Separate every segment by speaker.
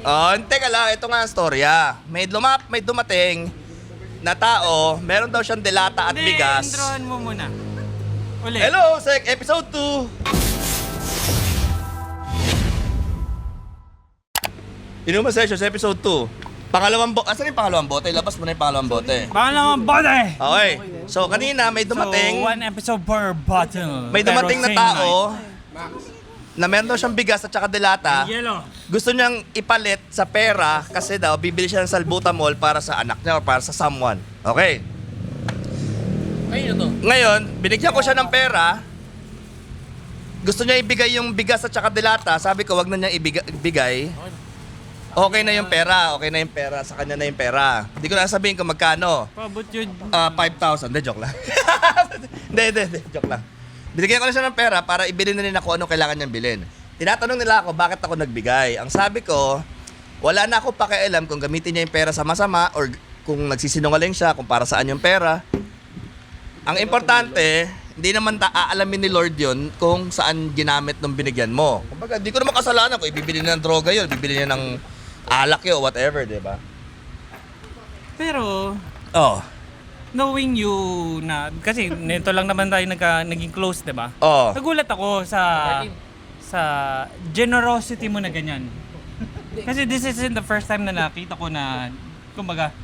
Speaker 1: Oh, teka lang, ito nga ang storya. May dumating na tao, meron daw siyang delata at bigas.
Speaker 2: Introhan mo muna. Ulit.
Speaker 1: Hello, Sek, episode 2. Inuman Sessions, episode 2. Pangalawang bote. Asan yung pangalawang bote? Labas mo na yung pangalawang bote.
Speaker 2: Pangalawang bote!
Speaker 1: Okay. So, kanina may dumating.
Speaker 2: So, one episode per bottle.
Speaker 1: May dumating na
Speaker 2: Pero same
Speaker 1: tao
Speaker 2: night.
Speaker 1: na meron daw siyang bigas at saka delata.
Speaker 2: Yellow.
Speaker 1: Gusto niyang ipalit sa pera kasi daw bibili siya ng salbutamol para sa anak niya o para sa someone. Okay. Ngayon, binigyan ko siya ng pera. Gusto niya ibigay yung bigas at saka delata. Sabi ko, wag na niya ibigay. Okay na yung pera. Okay na yung pera. Sa kanya na yung pera. Hindi ko na sabihin kung magkano.
Speaker 2: Pabot yun.
Speaker 1: 5,000. Hindi, joke lang. Hindi. Joke lang. Binigyan ko na siya ng pera para ibili na rin ako ano kailangan niyang bilhin. Tinatanong nila ako, bakit ako nagbigay? Ang sabi ko, wala na ako pakialam kung gamitin niya yung pera sa masama or kung nagsisinungaling siya, kung para saan yung pera. Ang importante, hindi naman aalamin ni Lord yun kung saan ginamit nung binigyan mo. Kumbaga, di ko naman kasalanan kung ibibili niya ng droga yun, ibibili niya ng alak yun, whatever, di ba?
Speaker 2: Pero,
Speaker 1: Oh.
Speaker 2: knowing you na, kasi nito lang naman tayo naging close, di ba?
Speaker 1: Oh.
Speaker 2: Nagulat ako sa generosity mo na ganyan. Kasi this isn't the first time na nakita ko na, kumbaga,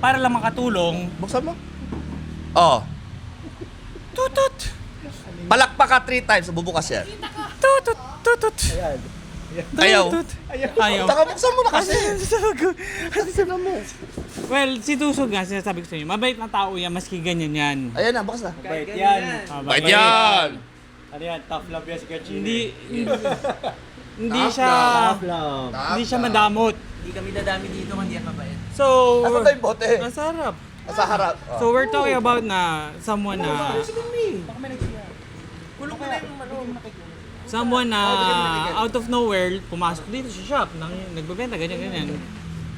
Speaker 2: para lang makatulong.
Speaker 1: Buksan mo. Oh.
Speaker 2: Tutut!
Speaker 1: Palakpak ka 3 times, bubukas yan.
Speaker 2: Tutut! Tutut!
Speaker 1: Ayaw.
Speaker 2: Ayaw.
Speaker 1: Taka, buksan mo na kasi.
Speaker 2: Well, si Tusog nga, sinasabi ko sa inyo, mabait na tao yan, maski ganyan yan.
Speaker 1: Ayan na, bukas na.
Speaker 3: Bait yan.
Speaker 1: Bait yan!
Speaker 3: Ano yan? Tough love yan si Kachini.
Speaker 2: Hindi siya,
Speaker 3: Tough love.
Speaker 2: hindi siya madamot.
Speaker 4: Hindi kami dadami dito kung hindi yan mabait.
Speaker 2: So,
Speaker 1: Asan tayo yung bote?
Speaker 2: masarap.
Speaker 1: Sa harap. Oh.
Speaker 2: So, we're talking about na someone na,
Speaker 4: Kulong ko na yung
Speaker 2: someone na out of nowhere, pumasok dito sa shop, nagbebenta, ganyan.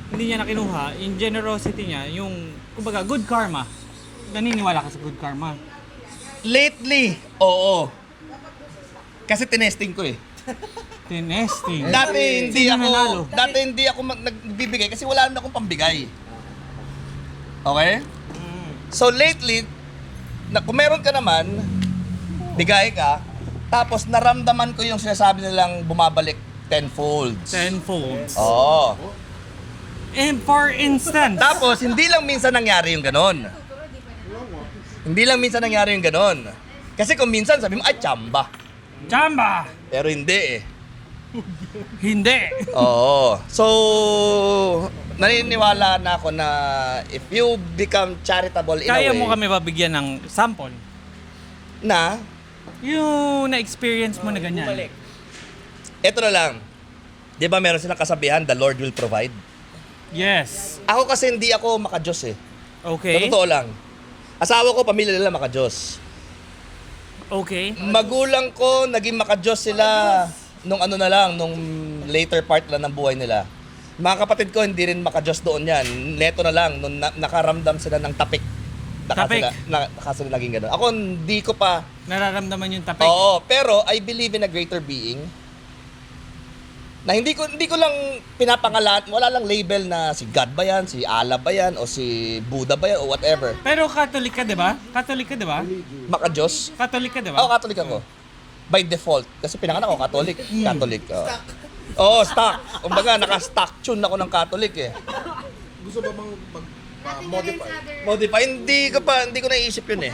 Speaker 2: Hindi niya nakinuha, yung generosity niya, yung, kumbaga, good karma. Naniniwala ka sa good karma.
Speaker 1: Lately, oo. Kasi tinesting ko eh.
Speaker 2: Tinesting.
Speaker 1: Dati
Speaker 2: Sino nanalo?
Speaker 1: hindi ako nagbibigay kasi wala naman akong pambigay. Okay? So lately, kung meron ka naman, bigay ka, tapos naramdaman ko yung sinasabi nilang bumabalik tenfold.
Speaker 2: Tenfold.
Speaker 1: Oo.
Speaker 2: And for instance,
Speaker 1: Tapos, hindi lang minsan nangyari yung ganon. Hindi lang minsan nangyari yung ganon. Kasi kung minsan sabi mo, ay, tsamba.
Speaker 2: Chamba!
Speaker 1: Pero hindi eh.
Speaker 2: Hindi.
Speaker 1: Oo. So, naniniwala na ako na if you become charitable in
Speaker 2: Kaya
Speaker 1: a way,
Speaker 2: mo kami babigyan ng sample.
Speaker 1: na,
Speaker 2: Yung na-experience mo na ganyan.
Speaker 1: eto na lang. Di ba meron silang kasabihan, the Lord will provide?
Speaker 2: Yes.
Speaker 1: Ako kasi hindi ako makajos eh.
Speaker 2: Okay.
Speaker 1: Sa totoo lang. Asawa ko, pamilya nila makajos.
Speaker 2: Okay.
Speaker 1: Magulang ko, naging makajos sila nung ano na lang, nung later part lang ng buhay nila. Mga kapatid ko, hindi rin makajos doon yan. Neto na lang, nung nakaramdam sila ng tapik.
Speaker 2: Tapik?
Speaker 1: Sila naging gano'n. Ako, hindi ko pa.
Speaker 2: Nararamdaman yung tapik.
Speaker 1: Oo, pero I believe in a greater being. Na hindi ko lang pinapangalan, wala lang label na si God ba yan, si Allah ba yan, o si Buddha ba yan, o whatever.
Speaker 2: Pero Catholic ka, di ba? Catholic ka, di ba?
Speaker 1: Makajos.
Speaker 2: Catholic ka, di ba?
Speaker 1: Oo, Catholic ako. By default. Kasi pinanganak ako, Catholic. Catholic. Oo, stock. Kumbaga, naka-stock tune ako ng Catholic eh.
Speaker 5: Gusto ba bang mag-modify?
Speaker 1: Modify. Hindi ko naiisip yun eh.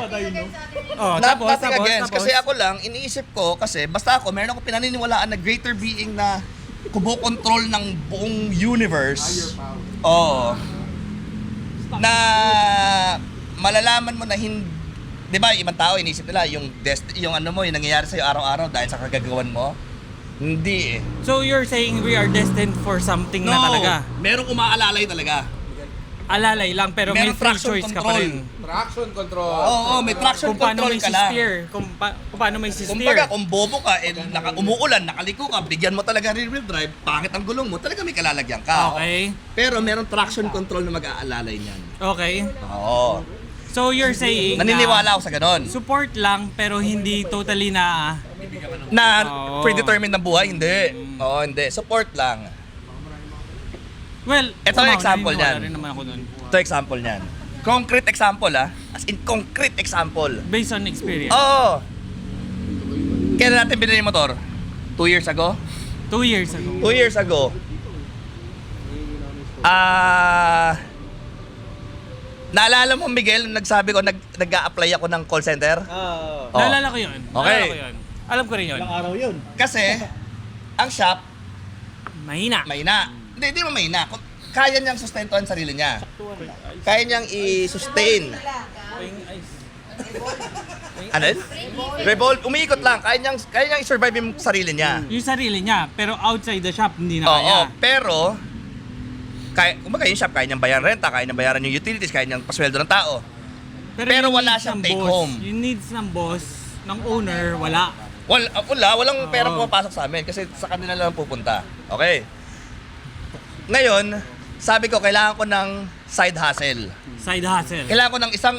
Speaker 2: Oh,
Speaker 1: Nothing against. Kasi ako lang, iniisip ko, kasi basta ako, meron ako pinaniniwalaan na greater being na kubo-control ng buong universe. Oo. Na malalaman mo na hindi, 'di ba, ibang tao iniisip nila yung yung ano mo, yung nangyayari sa araw-araw dahil sa kagagawan mo. Hindi eh.
Speaker 2: So you're saying we are destined for something na talaga?
Speaker 1: Merong umaalalay talaga.
Speaker 2: Alalay lang, pero may
Speaker 1: Merong
Speaker 2: free
Speaker 1: traction
Speaker 2: choice ka pa rin.
Speaker 5: Traction control.
Speaker 1: Oo, may traction
Speaker 2: Kung paano
Speaker 1: control
Speaker 2: may
Speaker 1: ka lang.
Speaker 2: steer. Kung paano may steer.
Speaker 1: Kumbaga, kung bobo ka, umuulan, nakaliko ka, bigyan mo talaga rear-wheel drive, pangit ang gulong mo, talaga may kalalagyan ka.
Speaker 2: Okay.
Speaker 1: Pero merong traction control na mag-aalalay niyan.
Speaker 2: Okay.
Speaker 1: Oo.
Speaker 2: So you're saying
Speaker 1: Naniniwala ako sa ganon.
Speaker 2: support lang pero hindi totally na
Speaker 1: Na
Speaker 2: Oo.
Speaker 1: predetermined ng buhay, hindi. Oo, hindi. Support lang.
Speaker 2: Well,
Speaker 1: Ito ang example
Speaker 2: naniniwala
Speaker 1: niyan.
Speaker 2: rin naman ako dun.
Speaker 1: Ito example niyan. Concrete example As in concrete example.
Speaker 2: Based on experience.
Speaker 1: Oo. Kailan natin binili yung motor? 2 years ago?
Speaker 2: 2 years ago.
Speaker 1: 2 years ago. Naalala mo, Miguel, nagsabi ko, nag-a-apply ako ng call center?
Speaker 3: Ah,
Speaker 1: Oh.
Speaker 2: Naalala ko yun.
Speaker 1: Okay.
Speaker 2: Naalala ko yun. Alam ko rin yun.
Speaker 3: ilang araw yun.
Speaker 1: Kasi, ang shop,
Speaker 2: Mahina.
Speaker 1: mahina. Hindi mo mahina. Kaya niyang sustentuhan sarili niya. Kaya niyang i-sustain. Ano yun? Revolve. Umiikot lang. Kaya niyang i-survive yung sarili niya.
Speaker 2: Yung sarili niya, pero outside the shop, hindi na
Speaker 1: Oo,
Speaker 2: kaya.
Speaker 1: pero kumbaga yung shop, kaya niyang bayaran renta, kaya niyang bayaran yung utilities, kaya niyang pasweldo ng tao. Pero
Speaker 2: yung
Speaker 1: wala
Speaker 2: needs
Speaker 1: siyang
Speaker 2: ng
Speaker 1: take
Speaker 2: boss,
Speaker 1: home.
Speaker 2: Yung needs ng boss, ng owner, wala.
Speaker 1: Walang pera
Speaker 2: Oo.
Speaker 1: pumapasok sa amin kasi sa kanila lang pupunta. Okay. Ngayon, sabi ko, kailangan ko ng side hustle.
Speaker 2: Side hustle.
Speaker 1: Kailangan ko ng isang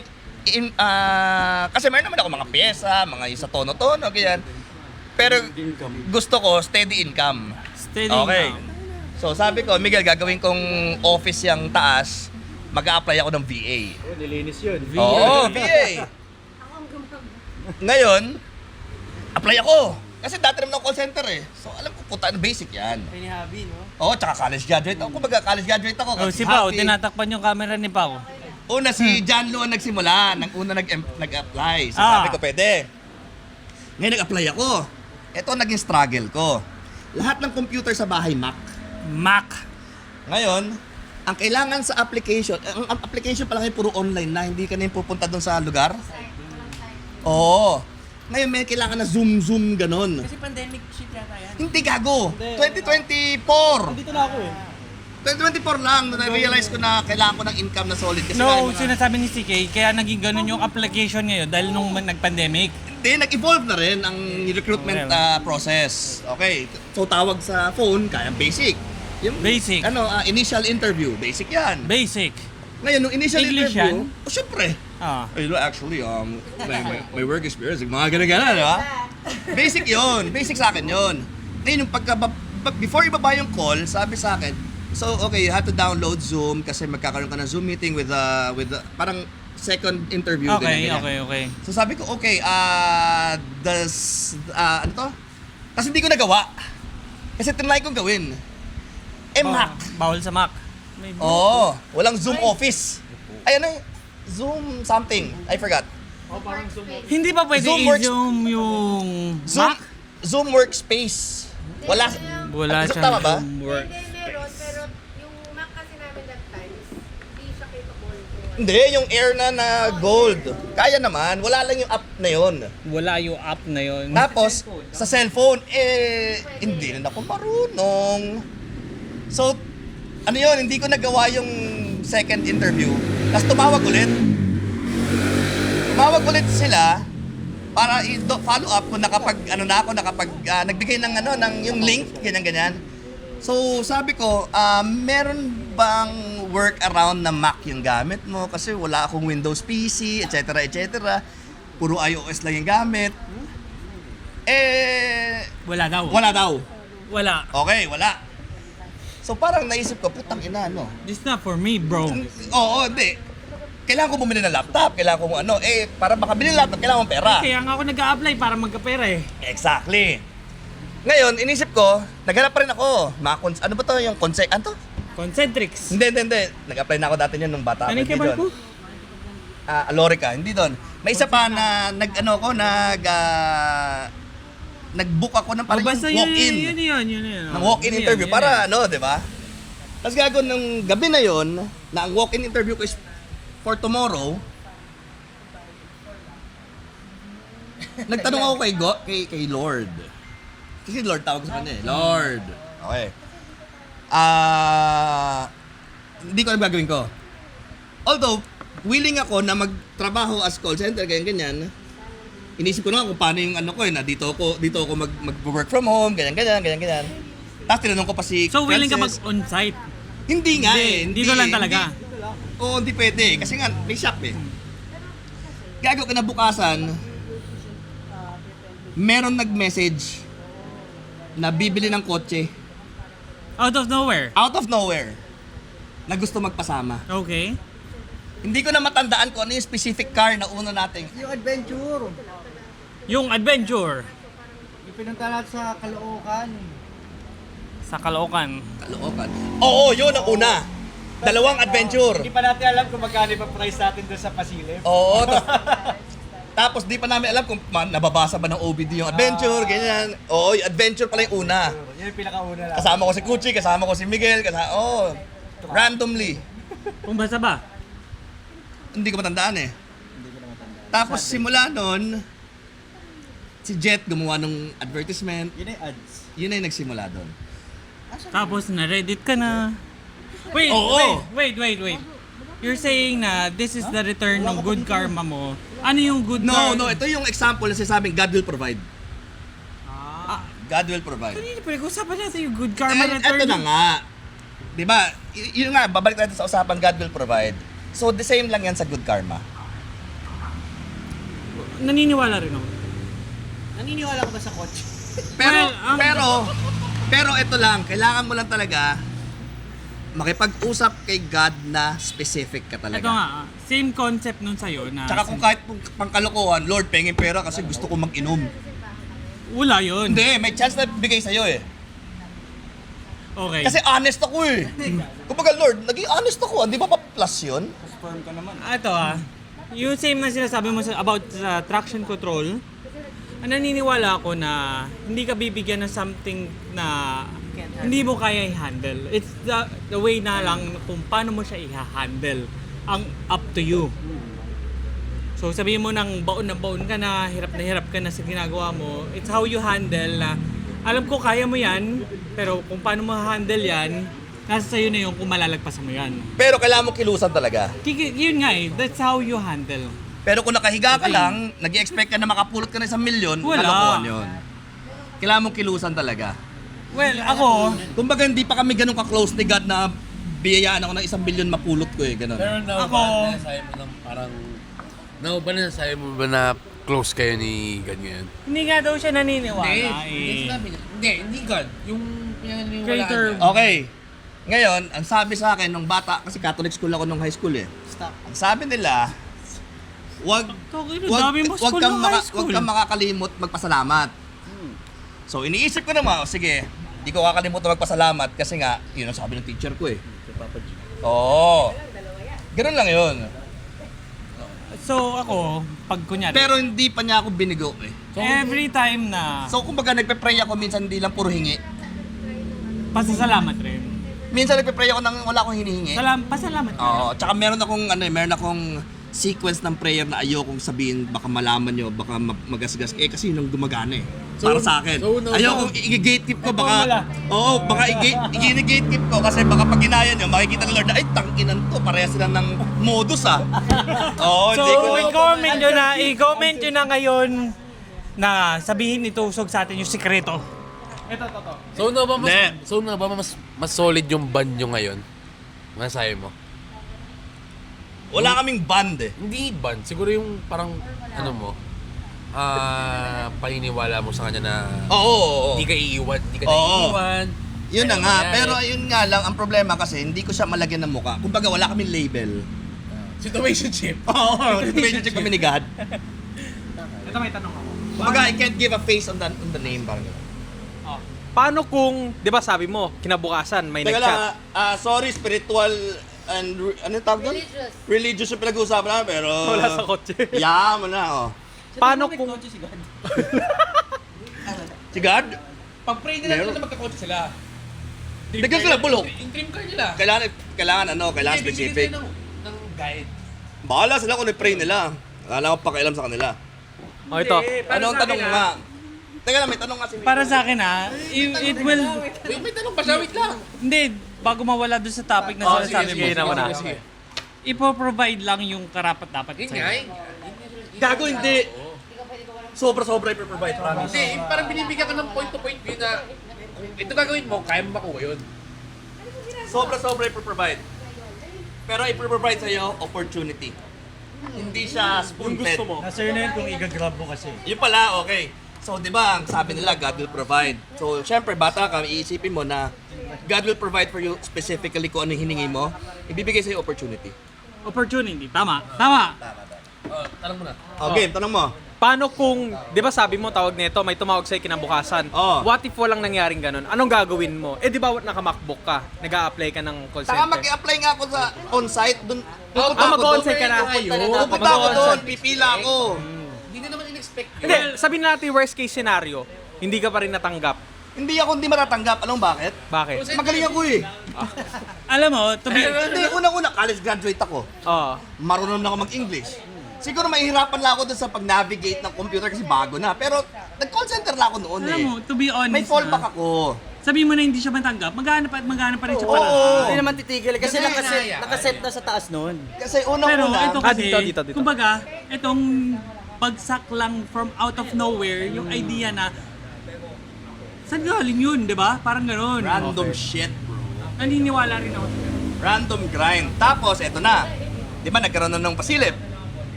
Speaker 1: kasi meron naman ako mga pyesa, mga isa tono-tono, ganyan. Pero gusto ko steady income.
Speaker 2: Steady
Speaker 1: Okay.
Speaker 2: income.
Speaker 1: So sabi ko, Miguel, gagawin kong office yung taas, mag-a-apply ako ng VA.
Speaker 3: Oh, nilinis yun.
Speaker 1: Oo, VA. Ngayon, apply ako. Kasi dati naman ako call center eh. So alam ko, puta, basic yan.
Speaker 4: Pinihabi, no?
Speaker 1: Oo, tsaka college graduate ako. Kumbaga, college graduate ako.
Speaker 2: Oh, si Pao, tinatakpan yung camera ni Pao.
Speaker 1: Una, si John Lou ang nagsimula. Nang una nag-apply. So
Speaker 2: Ah.
Speaker 1: sabi ko, pwede. Ngayon nag-apply ako. Ito ang naging struggle ko. Lahat ng computer sa bahay, Mac.
Speaker 2: Mac.
Speaker 1: Ngayon, ang kailangan sa application, ang application pala ngayon puro online na, hindi ka na yung pupunta doon sa lugar. Oo. Ngayon may kailangan na zoom ganon.
Speaker 4: Kasi pandemic shit yata yan.
Speaker 1: Hindi gago. 2024.
Speaker 3: Dito na ako eh.
Speaker 1: 2024 lang na realize ko na kailangan ko ng income na solid kasi
Speaker 2: No,
Speaker 1: mga-
Speaker 2: sinasabi ni CK, kaya naging ganun yung application ngayon dahil nung nag-pandemic.
Speaker 1: Hindi, nag-evolve na rin ang recruitment process. Okay, so tawag sa phone, kaya basic. Yung
Speaker 2: Basic.
Speaker 1: Initial interview, basic yan.
Speaker 2: Basic.
Speaker 1: Ngayon, nung initial
Speaker 2: English
Speaker 1: interview,
Speaker 2: yan?
Speaker 1: syempre.
Speaker 2: Ah.
Speaker 1: Actually, my work experience, mga ganun-ganun, di ba? Basic yon, basic sa akin yon. Ngayon, yung before ibaba yung call, sabi sa akin, so okay, you have to download Zoom kasi magkakaroon ka ng Zoom meeting with parang second interview.
Speaker 2: Okay,
Speaker 1: ganyan.
Speaker 2: okay.
Speaker 1: So sabi ko, okay, ano to? Kasi hindi ko nagawa. Kasi tinry kong gawin. Mac.
Speaker 2: Bawal sa Mac. May
Speaker 1: Oo, walang Zoom office. Ay, ano eh? Zoom something. I forgot.
Speaker 2: Hindi pa pwede
Speaker 1: Zoom works-
Speaker 2: i-zoom yung
Speaker 1: Zoom,
Speaker 2: Mac?
Speaker 1: Zoom workspace. Wala.
Speaker 2: Wala
Speaker 1: Zoom,
Speaker 2: siyang
Speaker 1: tama ba?
Speaker 2: Zoom work.
Speaker 6: Hindi, meron. Pero yung Mac kasi namin that times, hindi siya capable.
Speaker 1: Hindi, yung Air na gold. Kaya naman, wala lang yung app na yon.
Speaker 2: Wala yung app na yun.
Speaker 1: Tapos, sa cellphone, hindi rin ako marunong. So, ano yun, hindi ko nagawa yung second interview. Tapos tumawag ulit. Tumawag ulit sila para i-follow up kung nagbigay ng yung link, ganyan. So, sabi ko, meron bang workaround na Mac yung gamit mo? Kasi wala akong Windows PC, etc. Puro iOS lang yung gamit.
Speaker 2: Wala daw.
Speaker 1: Wala daw.
Speaker 2: Wala.
Speaker 1: Okay, wala. So parang naisip ko, putang ina, no?
Speaker 2: This not for me, bro.
Speaker 1: Oo, hindi. Kailangan ko bumili ng laptop, kailangan ko para makabili ng laptop, kailangan ko pera.
Speaker 2: Kaya nga ako nag-a-apply para magkapera eh.
Speaker 1: Exactly. Ngayon, inisip ko, naghanap pa rin ako. Ano ba to yung ano to?
Speaker 2: Concentrics.
Speaker 1: Hindi. Nag-apply na ako dati niyan nung bata.
Speaker 2: Ano yung
Speaker 1: Hindi
Speaker 2: kebal
Speaker 1: doon.
Speaker 2: ko?
Speaker 1: Alorica, hindi doon. May isa pa na nag-book ako ng parang
Speaker 2: Basta
Speaker 1: yung walk-in.
Speaker 2: Yun.
Speaker 1: Ng walk-in
Speaker 2: Yun
Speaker 1: interview
Speaker 2: yun.
Speaker 1: para di ba? Tapos gagawin ng gabi na yon na ang walk-in interview ko is for tomorrow. Nagtanong ako kay Lord. Kasi Lord tawag sa kanya eh. Lord. Okay. Hindi ko alam gagawin ko. Although, willing ako na magtrabaho as call center, ganyan. Inisip ko na kung paano yung ko na dito ako mag-work from home, ganyan. Tapos tinanong ko pa si
Speaker 2: So, willing ka
Speaker 1: Francis.
Speaker 2: mag-on-site?
Speaker 1: Hindi nga
Speaker 2: Hindi, dito lang talaga.
Speaker 1: Oo, hindi pwede. Kasi nga, may shop eh. Gago ka na bukasan, meron nag-message na bibili ng kotse
Speaker 2: Out of nowhere.
Speaker 1: out of nowhere na gusto magpasama.
Speaker 2: Okay.
Speaker 1: Hindi ko na matandaan kung ano yung specific car na una nating.
Speaker 3: Yung adventure.
Speaker 2: Yung adventure
Speaker 3: Yung pinunta natin sa Caloocan.
Speaker 2: sa Caloocan.
Speaker 1: Caloocan. Oo, yun ang una. Dalawang adventure.
Speaker 3: Hindi pa natin alam kung magkano yung price natin doon sa Pasilip.
Speaker 1: Oo. Tapos di pa namin alam kung nababasa ba ng OBD yung adventure, ganyan. Oo, yung adventure pala yung una.
Speaker 3: Yun yung pinakauna lang.
Speaker 1: Kasama ko si Kuchi, kasama ko si Miguel, randomly.
Speaker 2: Kung basa ba?
Speaker 1: Hindi ko matandaan eh. Tapos simula nun, si Jet gumawa ng advertisement.
Speaker 3: Yun yung ads.
Speaker 1: Yun na yung nagsimula doon.
Speaker 2: Tapos na-Reddit ka na. Wait,
Speaker 1: Oo.
Speaker 2: wait. You're saying na this is the return ng good karma mo. Ano yung good karma?
Speaker 1: No, ito yung example na sinasabing God will provide. God will provide.
Speaker 2: Kanina pinag-usapan natin yung good karma return.
Speaker 1: Ito na nga. Diba, yun nga, babalik natin sa usapan, God will provide. So, the same lang yan sa good karma.
Speaker 2: Naniniwala rin ako.
Speaker 4: Naniniwala ka ba sa kotse?
Speaker 1: Pero,
Speaker 2: Well,
Speaker 1: pero ito lang, kailangan mo lang talaga makipag-usap kay God na specific ka talaga.
Speaker 2: Ito nga, same concept nun sa'yo na...
Speaker 1: Tsaka kung kahit pangkalokohan, Lord, pengin pera kasi gusto ko mag-inom.
Speaker 2: Wala yun.
Speaker 1: Hindi, may chance na bigay sa'yo eh.
Speaker 2: Okay.
Speaker 1: Kasi honest ako eh. Kumbaga, Lord, naging honest ako. Hindi ba pa-plus yun?
Speaker 2: Ito yung same na sinasabi mo about sa traction control, naniniwala ako na hindi ka bibigyan ng something na hindi mo kaya i-handle. It's the way na lang kung paano mo siya i-handle. Ang up to you. So sabihin mo ng baon ka na hirap ka na sa ginagawa mo, it's how you handle na alam ko kaya mo yan, pero kung paano mo handle yan, nasa sa'yo na yung kung malalagpasan mo yan.
Speaker 1: Pero kailangan mo kilusan talaga.
Speaker 2: Yun nga eh, that's how you handle.
Speaker 1: Pero kung nakahiga ka lang, nag-expect ka na makapulot ka ng 1 milyon,
Speaker 2: Wala.
Speaker 1: kalokohan yun. Kailangan mong kilusan talaga.
Speaker 2: Well, ako,
Speaker 1: Kumbaga hindi pa kami ganun ka-close ni God na biyayaan ako ng 1 bilyon mapulot ko eh, ganun.
Speaker 5: Pero now
Speaker 2: Ako-
Speaker 5: ba nasabi mo ng parang... Now ba nasabi mo ba na close kayo ni God ngayon?
Speaker 2: hindi nga daw siya naniniwala
Speaker 5: Hindi, hindi God. Yung pinaniniwalaan
Speaker 2: Creator.
Speaker 5: niya.
Speaker 1: Okay. Ngayon, ang sabi sa akin nung bata, kasi Catholic school ako nung high school eh. Ang sabi nila, wag
Speaker 2: dami mo school ng high school.
Speaker 1: wag kang makakalimot magpasalamat. So iniisip ko naman, sige, di ko kakalimutan magpasalamat kasi nga, yun ang sabi ng teacher ko eh. Oo. Ganun lang yun.
Speaker 2: So ako, pag kunyari,
Speaker 1: Pero hindi pa niya ako binigo eh.
Speaker 2: every time na
Speaker 1: So kumbaga nagpe-pray ako minsan hindi lang puro hingi.
Speaker 2: pasasalamat rin.
Speaker 1: Minsan nagpe-pray ako nang wala akong hinihingi.
Speaker 2: Pasalamat rin.
Speaker 1: Oo, tsaka meron akong sequence ng prayer na ayokong sabihin, baka malaman nyo, baka magasgas. Eh kasi yun ang gumagana eh. Para sa akin. Ayokong i-gatekeep ko, baka... Oo, baka i-gatekeep ko kasi baka pag ginaya nyo, makikita ng Lord na, ay, tanginan to, pareha sila ng modus ah. Oo,
Speaker 2: So,
Speaker 1: hindi ko...
Speaker 2: i-comment nyo na ngayon na sabihin itusog sa atin yung sikreto.
Speaker 5: So na ba mas,
Speaker 1: Hindi.
Speaker 5: mas solid yung band nyo ngayon? Masasabi mo?
Speaker 1: Wala kaming band eh.
Speaker 5: Hindi band, siguro yung parang ano mo, paniniwala mo sa kanya na
Speaker 1: Oo.
Speaker 5: hindi ka iiwan, hindi ka
Speaker 1: Oo.
Speaker 5: naiiwan.
Speaker 1: Yun na
Speaker 5: Kaya
Speaker 1: nga,
Speaker 5: mangyari.
Speaker 1: pero yun nga lang, ang problema kasi, hindi ko siya malagyan ng muka. Kumbaga, wala kaming label.
Speaker 5: Situationship.
Speaker 1: Oo, relationship kami ni God.
Speaker 2: Ito may tanong ako.
Speaker 1: Kumbaga, I can't give a face on the name, parang gano'n.
Speaker 7: Paano kung, di ba sabi mo, kinabukasan may
Speaker 1: Teka
Speaker 7: nag-chat?
Speaker 1: lang, sorry, spiritual and, ano yung tawag doon?
Speaker 6: Religious.
Speaker 1: Religious yung pinag-uusapan namin, pero...
Speaker 7: Wala sa kotse.
Speaker 1: Yeah, mo na, oh.
Speaker 7: Paano kung,
Speaker 1: Si God?
Speaker 5: Pag-pray nila
Speaker 1: Meron.
Speaker 5: na magkakotse sila.
Speaker 1: Bigyan sila bulok.
Speaker 5: Yung dream car nila.
Speaker 1: Kailangan specific.
Speaker 5: Ng guide.
Speaker 1: Bahala sila kung i-pray nila. Wala akong pakialam sa kanila.
Speaker 7: oh ito,
Speaker 1: Ano ang tanong nga? Teka lang, may tanong nga si
Speaker 2: Para sa akin it will...
Speaker 5: Wait, may tanong pa siya, wait lang.
Speaker 2: Hindi, bago mawala doon sa topic na sinasabi mo.
Speaker 7: sige naman na.
Speaker 2: Ipo-provide lang yung karapat-dapat
Speaker 5: Yun
Speaker 2: sa'yo.
Speaker 5: nga eh.
Speaker 1: Gago, hindi. Sobra-sobra i-provide, promise.
Speaker 5: Hindi, parang binibigyan ka ng point-to-point view na kung ito gagawin mo, kaya mo makuha yun.
Speaker 1: Sobra-sobra i-provide. Pero i-provide sa'yo, opportunity. Hindi siya spoon-fed.
Speaker 3: Nasa yun na yun kung i-grab mo kasi.
Speaker 1: Yun pala, okay. So, di ba, ang sabi nila, God will provide. So, syempre, bata ka, iisipin mo na God will provide for you specifically kung ano yung hiningi mo, ibibigay sa'yo opportunity.
Speaker 2: Opportunity. Tama. Tama.
Speaker 5: Tanong mo na.
Speaker 1: Okay, tanong mo.
Speaker 7: Paano kung, di ba sabi mo tawag nito, may tumawag sa'yo kinabukasan.
Speaker 1: Oo.
Speaker 7: What if walang nangyaring ganun? Anong gagawin mo? Eh di ba naka-MacBook ka? Nag-a-apply ka ng call
Speaker 1: Saka
Speaker 7: center.
Speaker 1: mag-apply nga ako sa on-site. Pupunta ako
Speaker 7: mag-on-site ka na.
Speaker 1: Pupunta ako doon, pipila ako.
Speaker 5: Hindi na naman in-expect yun.
Speaker 7: Hindi, sabihin natin worst case scenario, hindi ka pa rin natanggap.
Speaker 1: Hindi ako hindi matatanggap. Alam mo bakit?
Speaker 7: Bakit?
Speaker 1: Magaling ako eh.
Speaker 2: Alam mo, to be...
Speaker 1: Hindi, unang-una, college graduate ako.
Speaker 7: Oo.
Speaker 1: Marunong na ako mag-English. Siguro mahihirapan lang ako doon sa pag-navigate ng computer kasi bago na. Pero nag-call center lang ako noon
Speaker 2: Alam
Speaker 1: eh.
Speaker 2: mo, to be honest,
Speaker 1: May fallback ako.
Speaker 2: sabihin mo na hindi siya matanggap, maghanap pa rin siya
Speaker 1: Oo.
Speaker 2: pala.
Speaker 3: Hindi naman titigil kasi
Speaker 1: Kasi
Speaker 3: nakaset na sa taas noon.
Speaker 1: Kasi
Speaker 2: Pero
Speaker 1: unang-una,
Speaker 2: ito kasi,
Speaker 7: dito.
Speaker 2: kumbaga, itong bagsak lang from out of nowhere, yung idea na, saan galing yun, di ba? Parang gano'n.
Speaker 1: random shit, bro.
Speaker 2: Naniniwala rin ako.
Speaker 1: Random grind. Tapos, eto na. Di ba nagkaroon na ng pasilip?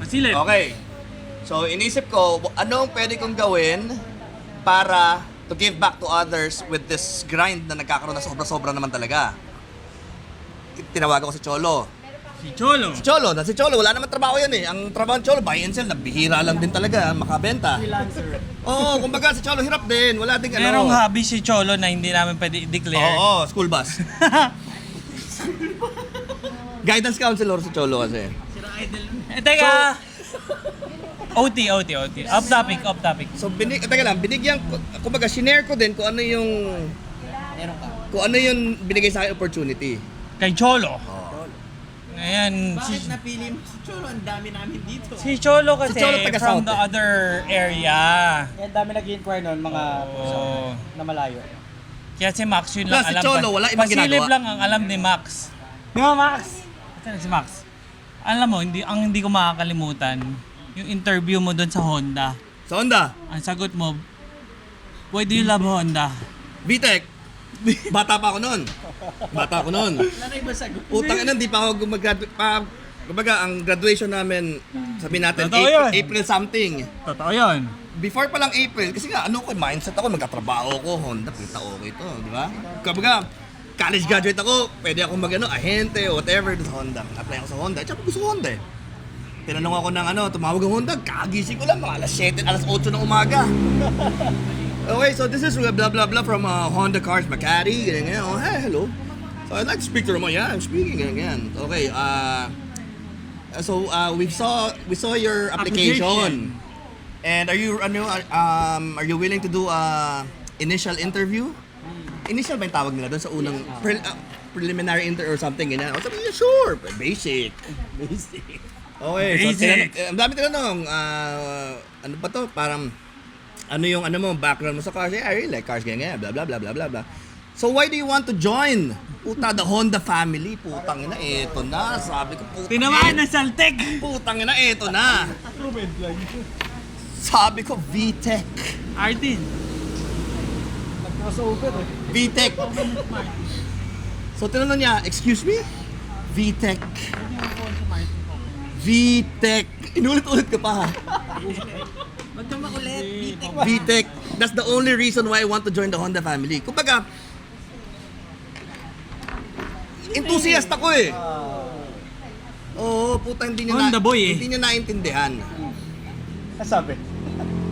Speaker 2: Masilip.
Speaker 1: Okay. So, inisip ko, ano ang pwede kong gawin para to give back to others with this grind na nagkakaroon na sobra-sobra naman talaga. Tinawagan ko si Cholo.
Speaker 2: Si Cholo.
Speaker 1: Si Cholo, wala naman trabaho yan eh. Ang trabaho ng Cholo, buy and sell, nabihira lang din talaga, makabenta. Oo, kumbaga si Cholo hirap din, wala ding ano.
Speaker 2: Merong hobby si Cholo na hindi namin pwede i-declare.
Speaker 1: Oo, school bus. Guidance counselor si Cholo kasi.
Speaker 2: Teka! OT. Off topic.
Speaker 1: So, teka lang, binigyan ko, kumbaga, shinare ko din kung ano yung binigay sa akin opportunity.
Speaker 2: Kay Cholo. Ayan,
Speaker 4: Bakit napili mo si Cholo? Ang dami namin dito.
Speaker 2: si Cholo kasi
Speaker 1: Si Cholo taga
Speaker 2: from
Speaker 1: South
Speaker 2: the
Speaker 1: eh.
Speaker 2: other area.
Speaker 3: Kaya dami nag-inquire noon mga
Speaker 2: Oo.
Speaker 3: na malayo.
Speaker 2: Kaya si Max yun lang
Speaker 1: Plus, si
Speaker 2: alam.
Speaker 1: Cholo, wala ibang
Speaker 2: Pasilip
Speaker 1: ginagawa.
Speaker 2: lang ang alam ni Max. Di ba, Max? Ito na si Max. Alam mo, hindi ko makakalimutan yung interview mo doon sa Honda.
Speaker 1: Sa Honda,
Speaker 2: Ang sagot mo, why do you love Honda?
Speaker 1: VTech. Bata pa ako noon.
Speaker 4: Ano iba sagot?
Speaker 1: Utang ina, hindi pa ako gumagraduate pa. Kumbaga, ang graduation namin, sabihin natin,
Speaker 2: Totoo yun.
Speaker 1: April something.
Speaker 2: Totoo yun.
Speaker 1: Before pa lang April, kasi nga, ano ko, mindset ako, magkatrabaho ko, Honda, kita okay to, di ba? Kumbaga, college graduate ako, pwede ako ahente, whatever, sa Honda. Apply ako sa Honda, at gusto ko Honda eh. Tinanong ako ng tumawag ang Honda, kagising ko lang, mga alas 7, alas 8 ng umaga. Okay, so this is blah blah blah from Honda Cars Makati, ganyan. Oh, hey, hello. So I'd like to speak to Ramon. Yeah, I'm speaking, ganyan. Okay, so we saw your application. And are you willing to do initial interview? Initial ba yung tawag nila doon sa unang preliminary interview or something ganyan? O sabi niya, sure, basic. Okay, so
Speaker 2: Basic.
Speaker 1: ang dami tinanong, ano ba to? Parang ano yung background mo sa cars? I really like cars, ganyan, blah blah blah blah blah blah. So why do you want to join? Puta, the Honda family. Putang ina, eto na. Sabi ko, putang
Speaker 2: Tinamaan ng saltek!
Speaker 1: Putang ina, eto na. Sabi ko, VTech.
Speaker 2: Artin.
Speaker 3: Nag-crossover eh.
Speaker 1: VTech. So tinanong niya, excuse me? VTech. VTech. Inulit-ulit ka pa ha.
Speaker 4: Huwag kang makulit. Bitek.
Speaker 1: VTech. That's the only reason why I want to join the Honda family. Kumbaga, enthusiast ako eh. Oo, puta, hindi niya
Speaker 2: Honda boy eh.
Speaker 1: Hindi niya naintindihan.
Speaker 3: Sabi.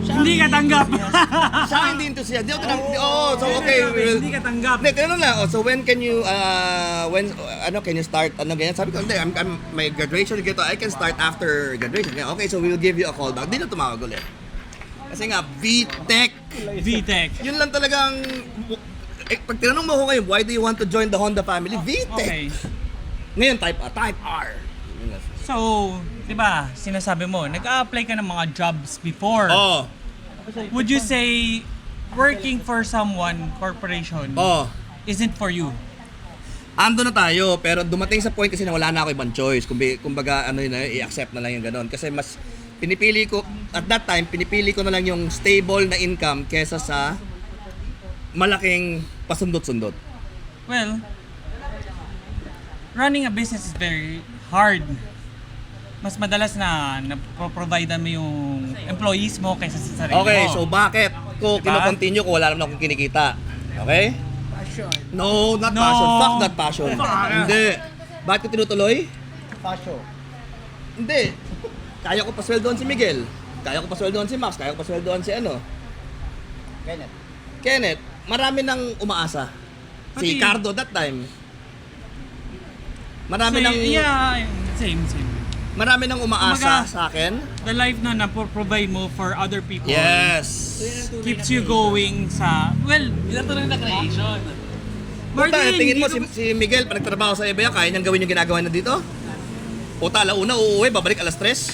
Speaker 2: Hindi ka tanggap.
Speaker 1: Siya hindi enthusiast. Di ako so okay, we will.
Speaker 2: Hindi ka tanggap.
Speaker 1: Hindi, tinanong lang. So when can you, can you start, ganyan? Sabi ko, hindi, my graduation, I can start after graduation. Okay, so we will give you a call back. Di na tumawag ulit. Kasi nga, VTech.
Speaker 2: VTech.
Speaker 1: Yun lang talagang, pag tinanong mo ko ngayon, why do you want to join the Honda family? VTech.
Speaker 2: Okay.
Speaker 1: Ngayon, type R.
Speaker 2: So, di ba, sinasabi mo, nag-a-apply ka ng mga jobs before.
Speaker 1: Oh.
Speaker 2: Would you say working for someone, corporation,
Speaker 1: Oh.
Speaker 2: isn't for you?
Speaker 1: Ando na tayo, pero dumating sa point kasi na wala na ako ibang choice. Kumbaga, i-accept na lang yung ganun. Kasi mas, pinipili ko na lang yung stable na income kesa sa malaking pasundot-sundot.
Speaker 2: Well, running a business is very hard. Mas madalas na provide mo yung employees mo kaysa sa sarili mo.
Speaker 1: Okay, so bakit? ko
Speaker 2: Diba?
Speaker 1: kino-continue kung wala naman akong kinikita. Okay? No, not
Speaker 2: No.
Speaker 1: passion. Fuck that passion. Hindi. Bakit ko tinutuloy?
Speaker 3: Pasyo.
Speaker 1: Hindi. Kaya ko pasweldoan si Miguel. Kaya ko pasweldoan si Max. Kaya ko pasweldoan si
Speaker 3: Ganyan.
Speaker 1: Kenneth. Marami nang umaasa. Si
Speaker 2: Pati-
Speaker 1: Cardo that time. Marami nang
Speaker 2: Yeah, same.
Speaker 1: marami nang umaasa
Speaker 2: Kumbaga,
Speaker 1: sa akin.
Speaker 2: The life na provide mo for other people
Speaker 1: Yes.
Speaker 2: keeps you going sa, well,
Speaker 5: Ilan to na creation?
Speaker 1: Puta, tingin mo
Speaker 2: hindi
Speaker 1: si Miguel pag nagtrabaho sa iba, kaya niyang gawin yung ginagawa na dito? Puta, alauna uuwi, babalik alas 3?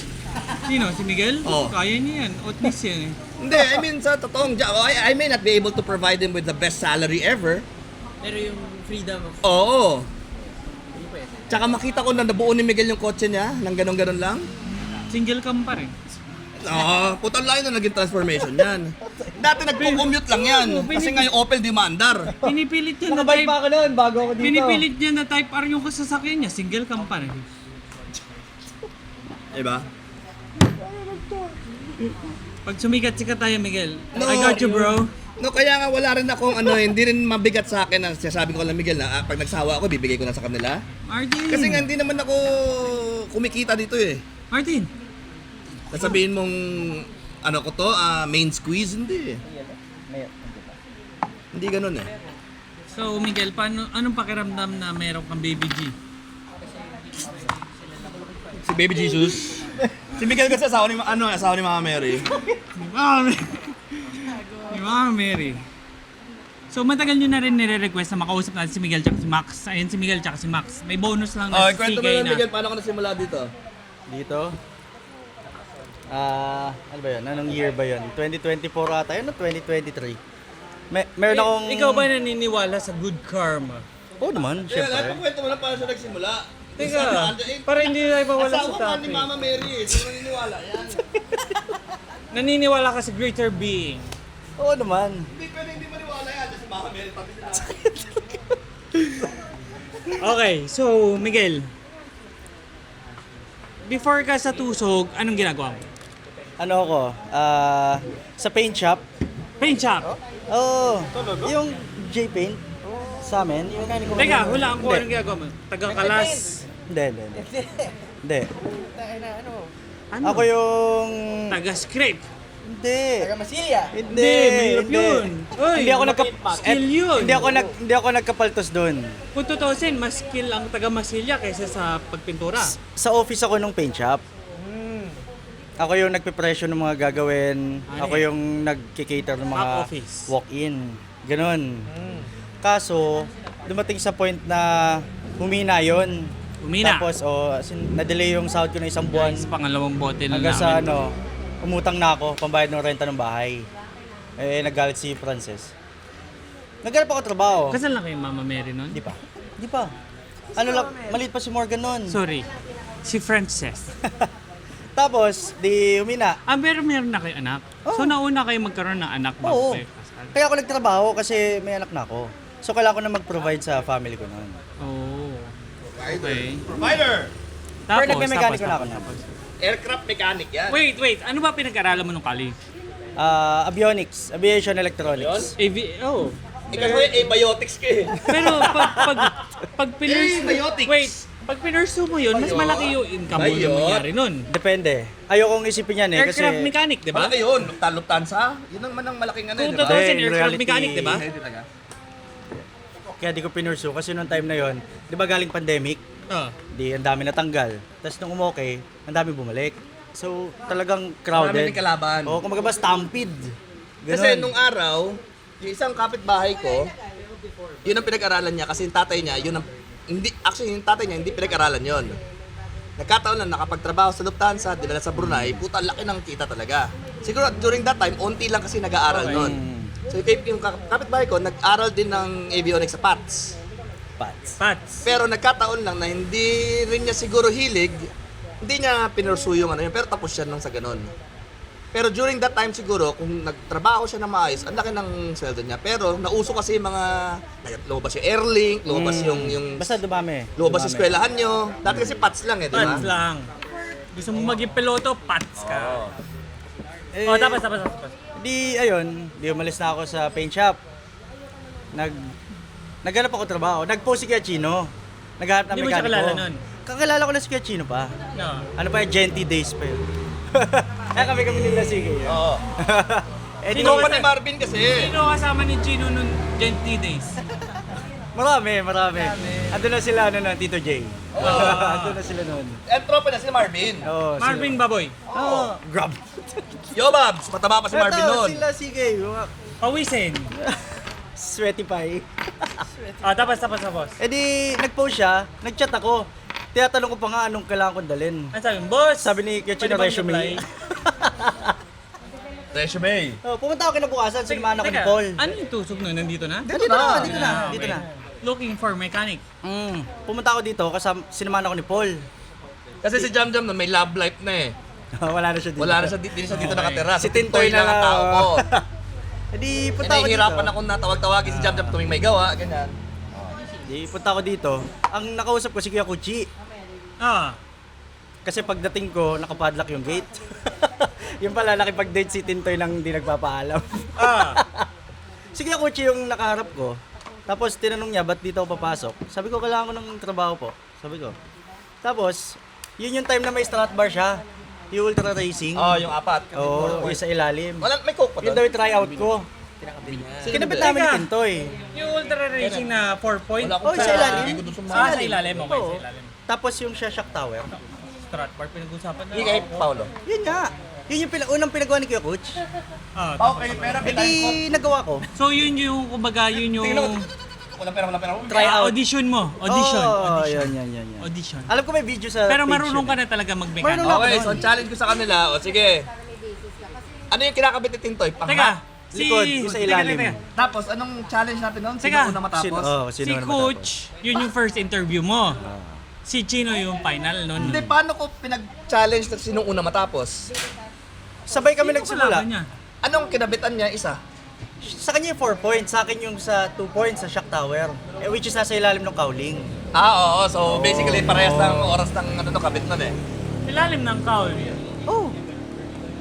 Speaker 2: Sino? Si Miguel?
Speaker 1: Oo.
Speaker 2: Kaya niya yan. Otnis yan eh.
Speaker 1: Hindi, I mean sa totoong I may not be able to provide him with the best salary ever.
Speaker 4: Pero yung freedom of...
Speaker 1: Oo. Tsaka makita ko na nabuo ni Miguel yung kotse niya, nang ganon-ganon lang.
Speaker 2: Single cam pa rin.
Speaker 1: Putang layo na naging transformation yan. Dati nagpo-commute lang yan. Kasi nga yung Opel Dimandar.
Speaker 2: Pinipilit niya na
Speaker 3: Nakabike
Speaker 2: type,
Speaker 3: pa ako noon bago ako dito.
Speaker 2: pinipilit niya na type R yung kasasakyan niya. Single cam pa rin.
Speaker 1: Diba?
Speaker 2: Pag sumikat-sikat tayo, Miguel. I got you, bro.
Speaker 1: No, kaya nga wala rin akong hindi rin mabigat sa akin ang sinasabi ko lang Miguel na pag nagsawa ako, bibigay ko na sa kanila.
Speaker 2: Martin.
Speaker 1: Kasi nga hindi naman ako kumikita dito eh.
Speaker 2: Martin.
Speaker 1: Sasabihin mong ko to, main squeeze, hindi eh. Hindi ganun eh.
Speaker 2: So, Miguel, anong pakiramdam na meron kang baby G?
Speaker 1: Si Baby Jesus. Si Miguel kasi asawa ni Mama Mary.
Speaker 2: Ni Mama Mary. So, matagal nyo na rin nire-request na makausap natin si Miguel tsaka si Max. Ayun si Miguel tsaka si Max. May bonus lang na
Speaker 1: Kwento mo
Speaker 2: CK
Speaker 1: na
Speaker 2: na.
Speaker 1: Miguel, paano ka nasimula dito?
Speaker 3: Dito? Ano ba yun? Anong year ba yun? 2024 ata yun o 2023? Meron akong...
Speaker 2: Ikaw ba naniniwala sa good karma?
Speaker 3: Oo naman, syempre.
Speaker 1: kwento mo na paano siya nagsimula.
Speaker 2: Teka, para hindi tayo mawala sa
Speaker 1: Asawa ka ni
Speaker 2: topic.
Speaker 1: Mama Mary, sino naniniwala yan?
Speaker 2: Naniniwala ka sa greater being.
Speaker 3: Oo naman.
Speaker 1: Hindi pwede hindi maniwala yan, si Mama Mary pati sila.
Speaker 2: Okay, so Miguel. Before ka sa tusog, anong ginagawa mo?
Speaker 3: Ano ako? Sa paint shop.
Speaker 2: Paint shop.
Speaker 3: Oo. Yung J-Paint. Sa amin. Yung
Speaker 2: Teka, hulaan ko anong ginagawa mo. Taga-kalas.
Speaker 3: Hindi.
Speaker 2: Ano?
Speaker 3: Ako yung...
Speaker 2: Taga-script.
Speaker 3: Hindi.
Speaker 2: Hindi, mahirap yun. Uy,
Speaker 3: Hindi ako
Speaker 2: skill yun.
Speaker 3: Hindi ako nagkapaltos doon.
Speaker 2: Kung tutusin, mas skill ang taga-masilya kaysa sa pagpintura.
Speaker 3: Sa office ako nung paint shop. Ako yung nagpe-presyo ng mga gagawin.
Speaker 2: Ano
Speaker 3: Ako yung nagki-cater ng mga
Speaker 2: Back office.
Speaker 3: walk-in. Ganon. Kaso, dumating sa point na humina yon.
Speaker 2: Humina.
Speaker 3: Tapos, na-delay yung sahod ko na isang buwan.
Speaker 2: Guys, pangalawang bote na
Speaker 3: Hanggang sa
Speaker 2: namin.
Speaker 3: umutang na ako, pambayad ng renta ng bahay. Nagalit si Frances. Naghanap ako trabaho.
Speaker 2: Kasal lang kayo Mama Mary nun?
Speaker 3: Di pa. Ano lang, maliit pa si Morgan nun.
Speaker 2: Sorry. Si Frances.
Speaker 3: Tapos, di humina.
Speaker 2: Meron na kayo anak? So nauna kayo magkaroon ng anak bago
Speaker 3: Oo.
Speaker 2: kayo kasal?
Speaker 3: Kaya ako nagtrabaho kasi may anak na ako. So, kailangan ko na mag-provide sa family ko nun.
Speaker 2: Oh. Okay.
Speaker 1: Provider!
Speaker 3: Pero nagme-mechanic na ako na.
Speaker 1: Aircraft mechanic yan.
Speaker 2: Wait. Ano ba pinag-aralan mo nung college?
Speaker 3: Avionics, aviation electronics.
Speaker 2: Oh.
Speaker 1: Ikaw yung abiotics ka eh.
Speaker 2: Pero pag pinursu...
Speaker 1: Biotics.
Speaker 2: Wait. Pag pinursu mo yun, mas malaki yung income mo yung mangyari nun.
Speaker 3: Depende. Ayokong isipin yan kasi...
Speaker 2: Aircraft mechanic, di ba?
Speaker 1: Malaki yun, Lufthansa. Yun ang manang malaking ano,
Speaker 2: Kung
Speaker 1: di ba?
Speaker 2: tutusin,
Speaker 3: In
Speaker 2: aircraft
Speaker 3: reality,
Speaker 2: mechanic, di ba?
Speaker 1: Hindi talaga.
Speaker 3: Kaya di ko pinursu kasi nung time na yon, di ba galing pandemic,
Speaker 2: Oh.
Speaker 3: di ang dami natanggal. Tapos nung umokay, ang dami bumalik. So talagang crowded.
Speaker 1: Maraming kalaban.
Speaker 3: Oo, kumbaga ba stampede. Ganon.
Speaker 1: Kasi nung araw, yung isang kapitbahay ko, yun ang pinag-aralan niya kasi yung tatay niya, yung tatay niya hindi pinag-aralan yun. Nagkataon lang nakapagtrabaho sa Lufthansa, dinala sa Brunei, puta laki ng kita talaga. Siguro during that time, onti lang kasi nag-aaral nun. So yung kapitbahay ko, nag-aral din ng avionics sa PATS.
Speaker 2: Pats.
Speaker 1: Pero nagkataon lang na hindi rin niya siguro hilig, hindi niya pinursu yung ano yun, pero tapos siya nang sa ganun. Pero during that time siguro, kung nagtrabaho siya na maayos, ang laki ng sweldo niya. Pero nauso kasi yung mga, lumabas yung Airlink, lumabas yung
Speaker 3: Basta dumami.
Speaker 1: lumabas yung eskwelahan nyo. Dati kasi PATS lang eh, di ba?
Speaker 2: Pats lang. Gusto mo maging piloto, pats ka. Oh, tapos.
Speaker 3: Di, ayun, di umalis na ako sa paint shop. Naghanap ako trabaho. Nag-post si Kuya Chino. Naghanap ng
Speaker 2: Hindi mo siya
Speaker 3: mekaniko.
Speaker 2: kilala nun?
Speaker 3: Kakilala ko na si Kuya Chino pa.
Speaker 2: No.
Speaker 3: Ano pa yung Genty Days pa yun. Kaya kami nila sige.
Speaker 1: Oo.
Speaker 3: Eh, di
Speaker 1: Sino pa ni Marvin kasi?
Speaker 2: Sino kasama ni Chino nung Gently Days?
Speaker 3: Marami. Andun na sila, Tito J. Andun na sila nun.
Speaker 1: And tropa na si Marvin.
Speaker 3: Oo,
Speaker 2: Marvin Baboy.
Speaker 3: Oo. Grab.
Speaker 1: Yo, Babs, mataba pa si Marvin
Speaker 3: Ito,
Speaker 1: noon.
Speaker 3: sila sige.
Speaker 2: Pawisin.
Speaker 3: Sweaty pie.
Speaker 2: Tapos.
Speaker 3: Eh di, nag-post siya, nag-chat ako. Tinatanong ko pa nga anong kailangan kong dalhin.
Speaker 2: Ano sabi mo, boss?
Speaker 3: Sabi ni Kuya Chino,
Speaker 2: pwede bang
Speaker 3: resume.
Speaker 2: apply?
Speaker 1: Resume.
Speaker 3: Pumunta ako kinabukasan, sinamahan ako ni
Speaker 2: Teka,
Speaker 3: Paul.
Speaker 2: Ano yung tusok nun? Nandito na?
Speaker 3: Dito na.
Speaker 2: Okay. Looking for mechanic.
Speaker 3: Pumunta ako dito kasi sinamahan ako ni Paul.
Speaker 1: Kasi si Jam Jam na may love life na eh.
Speaker 3: Wala na siya dito.
Speaker 1: Wala na siya, di siya dito nakatira.
Speaker 3: Si Tintoy na
Speaker 1: lang ang tao ko.
Speaker 3: Eh di,
Speaker 1: Eh,
Speaker 3: punta ako dito.
Speaker 1: nahihirapan akong natawag-tawagin si Jam Jam tuwing may gawa, ganyan.
Speaker 3: Di, punta ako dito. Ang nakausap ko si Kuya Kuchi.
Speaker 2: Ah.
Speaker 3: Kasi pagdating ko, nakapadlock yung gate. Yung pala, nakipag-date si Tintoy nang hindi nagpapaalam. Si Kuya Kuchi yung nakaharap ko. Tapos tinanong niya, ba't dito ako papasok? Sabi ko, kailangan ko ng trabaho po. Sabi ko. Tapos, yun yung time na may strat bar siya. Yung ultra racing.
Speaker 1: Yung apat.
Speaker 3: Oo, yung sa ilalim.
Speaker 1: Wala, may coke pa
Speaker 3: Yun
Speaker 1: doon.
Speaker 3: daw yung tryout ko. Kinabit namin ni
Speaker 2: Teka.
Speaker 3: Tintoy.
Speaker 2: Yung ultra racing na 4 point.
Speaker 1: Wala akong
Speaker 3: sa ilalim.
Speaker 1: hindi ko doon sumama.
Speaker 2: Sa ilalim. Okay,
Speaker 3: Oo.
Speaker 2: sa ilalim.
Speaker 3: Tapos yung shock tower.
Speaker 2: Strat bar, pinag-usapan na.
Speaker 1: Hindi kay Paolo.
Speaker 3: Yun nga. Yun yung unang pinagawa ni Kuya Coach.
Speaker 1: Okay, pera,
Speaker 3: Eh di, nagawa ko.
Speaker 2: So yun yung, kumbaga, yun yung
Speaker 1: Wala pera.
Speaker 3: Tryout.
Speaker 2: audition mo. Audition.
Speaker 3: Oh,
Speaker 2: audition.
Speaker 3: yun.
Speaker 2: Audition.
Speaker 3: Alam ko may video sa
Speaker 2: Pero
Speaker 3: page
Speaker 2: marunong
Speaker 3: yun.
Speaker 2: ka na talaga mag-mechanic.
Speaker 3: Marunong ako
Speaker 1: Okay,
Speaker 3: nun.
Speaker 1: so ang challenge ko sa kanila, o sige. Ano yung kinakabit ni Tintoy?
Speaker 2: Teka,
Speaker 1: Pangha.
Speaker 3: Likod, yung sa ilalim.
Speaker 1: Tapos, anong challenge natin noon?
Speaker 2: Teka.
Speaker 1: Sino una matapos?
Speaker 3: Sino
Speaker 2: Si
Speaker 3: naman
Speaker 2: Coach, yun yung first interview mo. Si Chino yung final nun.
Speaker 1: Hindi, paano ko pinag-challenge na sinong una matapos?
Speaker 3: tapos? Sabay kami
Speaker 2: Sino
Speaker 3: nagsimula.
Speaker 2: kalaban niya?
Speaker 1: Anong kinabitan niya? Isa.
Speaker 3: Sa kanya yung 4 points, sa akin yung sa 2 points sa shock tower. Eh, which is nasa ilalim ng cowling.
Speaker 1: Oo. So, basically, parehas ng oras ng kabit nun eh.
Speaker 2: Ilalim ng cowl.
Speaker 3: Oh,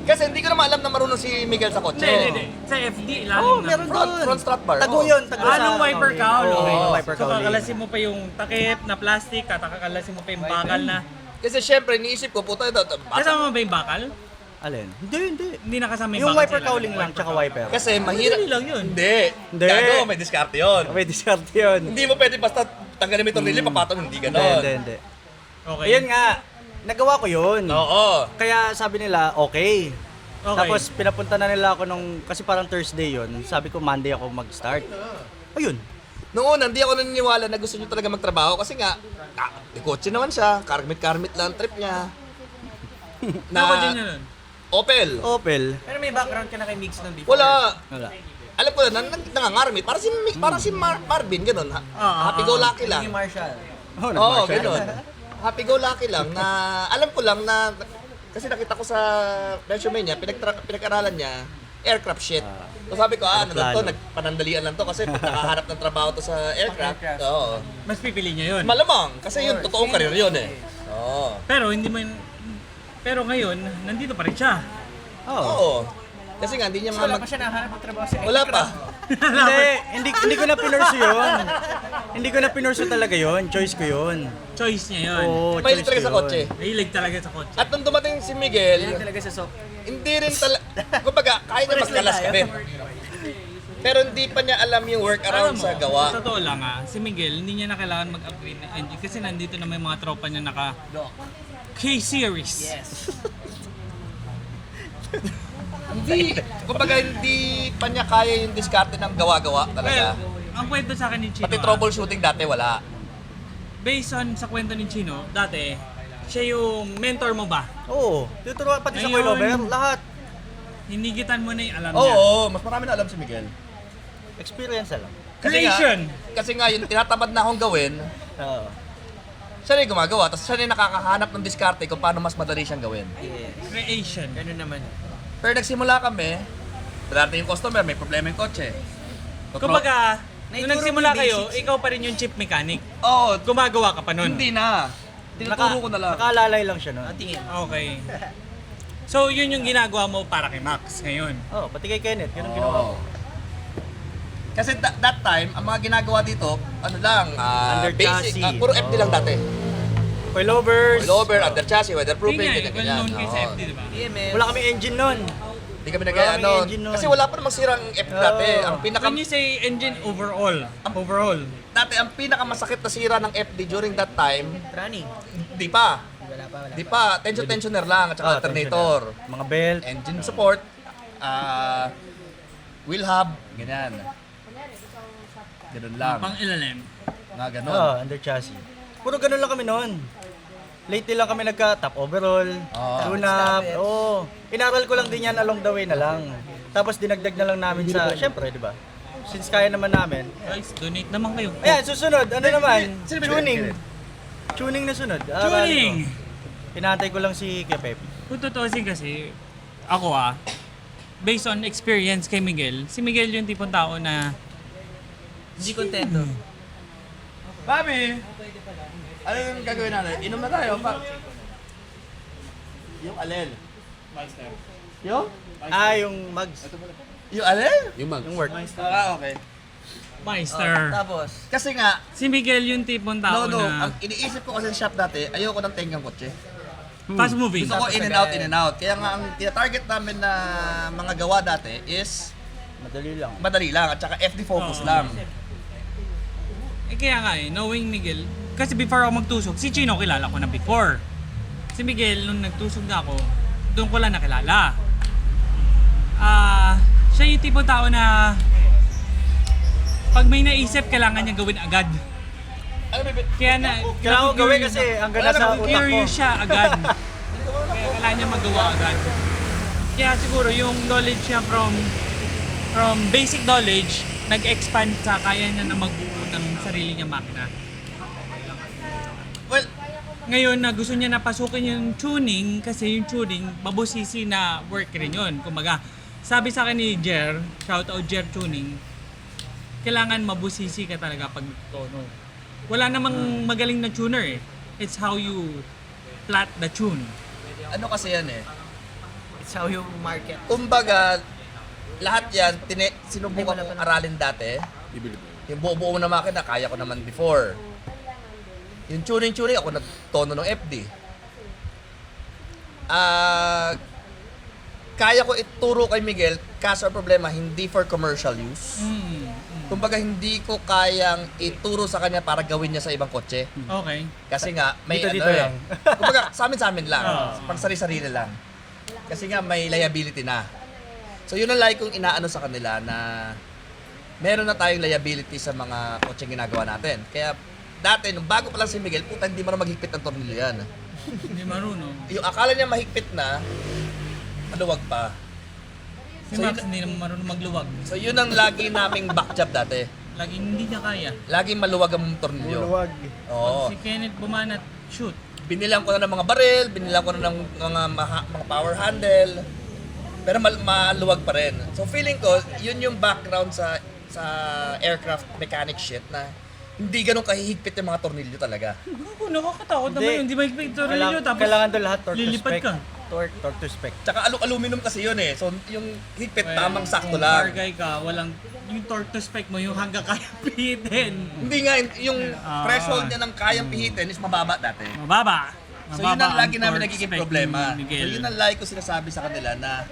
Speaker 1: Kasi hindi ko naman alam na marunong si Miguel sa kotse.
Speaker 2: Hindi. Sa FD, ilalim
Speaker 3: oh
Speaker 2: ng
Speaker 3: meron
Speaker 1: Front
Speaker 3: doon.
Speaker 1: strut bar.
Speaker 3: Tago yun, tago sa
Speaker 2: Anong wiper
Speaker 3: cowling.
Speaker 2: cowl?
Speaker 3: Oo,
Speaker 2: Okay.
Speaker 3: wiper
Speaker 2: So
Speaker 3: cowling.
Speaker 2: kakalasin mo pa yung takip na plastic, kakalasin mo pa yung bakal na.
Speaker 1: Kasi syempre, iniisip ko, puta ito.
Speaker 2: Kasama mo ba yung bakal?
Speaker 3: Alin? Hindi.
Speaker 2: Hindi nakasama yung
Speaker 3: Yung
Speaker 2: bakal.
Speaker 3: wiper
Speaker 2: sa ilalim.
Speaker 3: cowling lang, tsaka wiper.
Speaker 1: Kasi mahirap.
Speaker 2: Madali lang yun.
Speaker 1: Hindi.
Speaker 3: Hindi.
Speaker 1: Gago, may diskarte yun.
Speaker 3: May discard yun.
Speaker 1: Hindi mo pwede basta tanggalin mo yung tornilyo, papatong, hindi ganon.
Speaker 3: Hindi.
Speaker 2: Okay.
Speaker 3: Ayun nga, nagawa ko yun.
Speaker 1: Oo.
Speaker 3: Kaya sabi nila, okay.
Speaker 2: Okay.
Speaker 3: Tapos pinapunta na nila ako nung, kasi parang Thursday yun, sabi ko Monday ako mag-start. Ayun.
Speaker 1: Noong una, hindi ako naniniwala na gusto niyo talaga magtrabaho kasi nga, may kotse naman siya, karmit-karmit lang ang trip niya.
Speaker 2: Ako din na nun.
Speaker 1: Opel.
Speaker 3: Opel.
Speaker 4: Pero may background ka na kay Mix nun before.
Speaker 1: Wala.
Speaker 3: Wala.
Speaker 1: Alam ko na, nangangarmit. Parang si Marvin, ganun. Happy-go-lucky lang.
Speaker 4: Yung Marshall.
Speaker 3: Oh,
Speaker 1: Oo,
Speaker 3: nag-marshal.
Speaker 1: ganun. Happy-go-lucky lang na, alam ko lang na, kasi nakita ko sa resume niya, pinag-aralan niya, aircraft shit. So sabi ko, ano lang to,
Speaker 3: Plano.
Speaker 1: nagpanandalian lang to kasi nakahanap ng trabaho to sa aircraft. Oo.
Speaker 2: Mas pipili niya yun.
Speaker 1: Malamang, kasi yun, totoong karir yun eh. Oo.
Speaker 2: Pero hindi mo pero ngayon, nandito pa rin siya.
Speaker 3: Oo.
Speaker 1: Oo. Kasi nga, hindi niya
Speaker 4: Wala pa siya nahanap ng trabaho sa
Speaker 1: Wala pa.
Speaker 3: hindi ko na pinursu yun. Hindi ko na pinursu talaga yun. Choice ko yun.
Speaker 2: Choice niya yun.
Speaker 3: Oo,
Speaker 1: Mahilig
Speaker 3: choice
Speaker 1: talaga
Speaker 3: ko
Speaker 1: sa
Speaker 3: yun.
Speaker 1: kotse.
Speaker 2: Mahilig talaga sa kotse.
Speaker 1: At nung dumating si Miguel,
Speaker 4: talaga sa soft.
Speaker 1: hindi rin talaga, kumbaga, kaya niya magkalas kami. Pero hindi pa niya alam yung workaround sa gawa.
Speaker 2: Sa totoo lang si Miguel, hindi niya na kailangan mag-upgrade ng engine kasi nandito na may mga tropa niya naka K-Series.
Speaker 4: Yes.
Speaker 1: Hindi, kumbaga, hindi pa niya kaya yung diskarte ng gawa-gawa
Speaker 2: Well,
Speaker 1: talaga.
Speaker 2: ang kwento sa akin ni Chino,
Speaker 1: Pati troubleshooting dati wala.
Speaker 2: based on sa kwento ni Chino, dati, siya yung mentor mo ba?
Speaker 3: Oo. Tuturuan pati sa
Speaker 2: Ngayon,
Speaker 3: coilover. Lahat.
Speaker 2: Hinigitan mo na yung alam niya.
Speaker 1: Oo, mas marami na alam si Miguel.
Speaker 3: Experience lang.
Speaker 2: Creation!
Speaker 1: Kasi nga, yung tinatamad na akong gawin,
Speaker 3: Oo.
Speaker 1: siya na yung gumagawa. Tapos siya na yung nakakahanap ng diskarte kung paano mas madali siyang gawin.
Speaker 2: Creation.
Speaker 4: Ganun naman.
Speaker 1: Pero nagsimula kami, darating yung customer, may problema yung kotse.
Speaker 2: Kumbaga, nung
Speaker 4: Naituro
Speaker 2: nagsimula
Speaker 4: mo yung
Speaker 2: kayo,
Speaker 4: basics.
Speaker 2: ikaw pa rin yung chief mechanic.
Speaker 1: Oo,
Speaker 2: Gumagawa ka pa nun.
Speaker 1: hindi na. Tinuturo ko na lang.
Speaker 3: Nakaalalay lang siya nun.
Speaker 4: Tingin.
Speaker 2: Okay. So, yun yung ginagawa mo para kay Max ngayon.
Speaker 3: Oh, pati kay Kenneth, ganun ginawa ko.
Speaker 1: Kasi that time, ang mga ginagawa dito, ano lang,
Speaker 3: Under
Speaker 1: basic,
Speaker 3: chassis.
Speaker 1: puro FD lang dati.
Speaker 3: Coilovers.
Speaker 1: Over, under chassis, weatherproofing,
Speaker 2: Yun nga,
Speaker 1: ganyan,
Speaker 2: well
Speaker 1: ganyan.
Speaker 2: known kayo sa
Speaker 1: Oo.
Speaker 2: FD, di ba?
Speaker 4: DMS.
Speaker 3: Wala kami engine nun.
Speaker 1: Hindi kami
Speaker 3: Wala
Speaker 1: nagaya,
Speaker 3: kaming
Speaker 1: ano.
Speaker 3: engine nun.
Speaker 1: Kasi wala pa namang sirang FD dati.
Speaker 3: Oo.
Speaker 1: Ang pinaka,
Speaker 2: When you say engine overall,
Speaker 1: dati, ang pinakamasakit na sira ng FD during that time,
Speaker 4: Trani.
Speaker 1: di pa.
Speaker 4: Wala pa.
Speaker 1: Di pa, tensioner lang at saka alternator.
Speaker 3: Mga belt.
Speaker 1: Engine support, wheel hub, ganyan. Ganun lang.
Speaker 2: pang ilalim.
Speaker 1: Nga ganun.
Speaker 3: Under chassis. Puro ganun lang kami noon. Lately lang kami nagka-top overall, tune-up. Oo. Inaral ko lang din yan along the way na lang. Tapos dinagdag na lang namin sa, syempre, di ba? Since kaya naman namin.
Speaker 2: Guys, donate naman kayo.
Speaker 3: Ayan, susunod. Ano naman?
Speaker 1: Sino ba
Speaker 3: Tuning.
Speaker 1: yun?
Speaker 3: Tuning na sunod.
Speaker 2: Tuning!
Speaker 3: Hinantay ko lang si Kuya Pepe.
Speaker 2: Kung tutuusin kasi, ako based on experience kay Miguel, si Miguel yung tipong tao na
Speaker 4: Hindi kontento.
Speaker 1: Bobby! Ano yung gagawin natin? Inom na tayo. Yung alel. Yung?
Speaker 3: Yung mugs.
Speaker 1: Yung alel?
Speaker 5: Yung mag.
Speaker 3: Yung work.
Speaker 1: Okay.
Speaker 2: Meister.
Speaker 4: Tapos,
Speaker 1: Kasi nga,
Speaker 2: Si Miguel yung tipong tao
Speaker 1: no,
Speaker 2: na
Speaker 1: ang iniisip ko kasi sa shop dati, ayoko ng tenggang kotse.
Speaker 2: fast moving.
Speaker 1: Gusto ko in and out, in and out. Kaya nga, ang tina-target namin na mga gawa dati is
Speaker 3: Madali lang.
Speaker 1: madali lang at saka FD focus lang.
Speaker 2: Kaya nga knowing Miguel, kasi before ako magtusok, si Chino kilala ko na before. Si Miguel, nung nagtusok na ako, doon ko lang nakilala. Siya yung tipo tao na pag may naisip, kailangan niya gawin agad.
Speaker 1: Ano ba?
Speaker 2: Kaya na,
Speaker 3: Kailangan ko gawin kasi hanggang nasa utak ko.
Speaker 2: curious siya agad. Kaya kailangan niya magawa agad. Kaya siguro yung knowledge niya from basic knowledge, nag-expand sa kaya niya na magbuo ng sarili niyang makina.
Speaker 1: Well,
Speaker 2: Ngayon na gusto niya na pasukin yung tuning kasi yung tuning, mabusisi na work rin yun. Kumbaga, sabi sa akin ni Jer, shout out Jer Tuning, kailangan mabusisi ka talaga pag tono. Wala namang magaling na tuner eh. It's how you flat the tune.
Speaker 1: ano kasi yan eh.
Speaker 4: it's how you market.
Speaker 1: Kumbaga, lahat yan, sinubukan kong aralin dati. Yung buo-buo na makina, kaya ko naman before. Yung tuning, ako nagtono ng FD. Kaya ko ituro kay Miguel, kaso ang problema, hindi for commercial use. Kumbaga, hindi ko kayang ituro sa kanya para gawin niya sa ibang kotse.
Speaker 2: Okay.
Speaker 1: Kasi nga, may
Speaker 3: Dito
Speaker 1: ano
Speaker 3: lang.
Speaker 1: Kumbaga, sa amin lang. Pang sarili-sarili lang. Kasi nga, may liability na. So, yun ang like kong inaano sa kanila na meron na tayong liability sa mga kotseng ginagawa natin. Kaya, dati, nung bago pa lang si Miguel, puta, hindi marunong maghigpit ng tornilyo yan.
Speaker 2: Hindi marunong.
Speaker 1: Yung akala niya mahigpit na, maluwag pa.
Speaker 2: Si
Speaker 1: So,
Speaker 2: Max
Speaker 1: yun-
Speaker 2: hindi naman marunong magluwag.
Speaker 1: So, yun ang lagi naming back job dati.
Speaker 2: Laging hindi niya kaya.
Speaker 1: Laging maluwag ang tornilyo.
Speaker 3: Luwag.
Speaker 1: Oo.
Speaker 2: Si Kenneth bumanat, shoot.
Speaker 1: Binilang ko na ng mga baril, binilang ko na ng mga power handle. Pero maluwag pa rin. So feeling ko, yun yung background sa aircraft mechanic shit na hindi ganun kahihigpit yung mga tornilyo talaga.
Speaker 2: Ako, nakakatakot naman
Speaker 3: Hindi.
Speaker 2: yun. Hindi ba higpit ito rin yun? Tapos
Speaker 3: Kailangan doon lahat torque to
Speaker 2: lilipad
Speaker 3: spec.
Speaker 2: ka.
Speaker 3: Torque to spec.
Speaker 1: Tsaka aluminum kasi yun eh. So yung higpit
Speaker 2: Well,
Speaker 1: tamang sakto
Speaker 2: kung
Speaker 1: lang.
Speaker 2: car guy ka, walang yung torque to spec mo, yung hanggang kaya pihitin.
Speaker 1: Hindi nga, yung threshold niya ng kayang pihitin is mababa dati.
Speaker 2: Mababa.
Speaker 1: So yun ang lagi
Speaker 2: ang
Speaker 1: namin
Speaker 2: torque
Speaker 1: nagiging
Speaker 2: spec
Speaker 1: problema.
Speaker 2: ni
Speaker 1: So
Speaker 2: Miguel.
Speaker 1: yun ang lagi ko sinasabi sa kanila na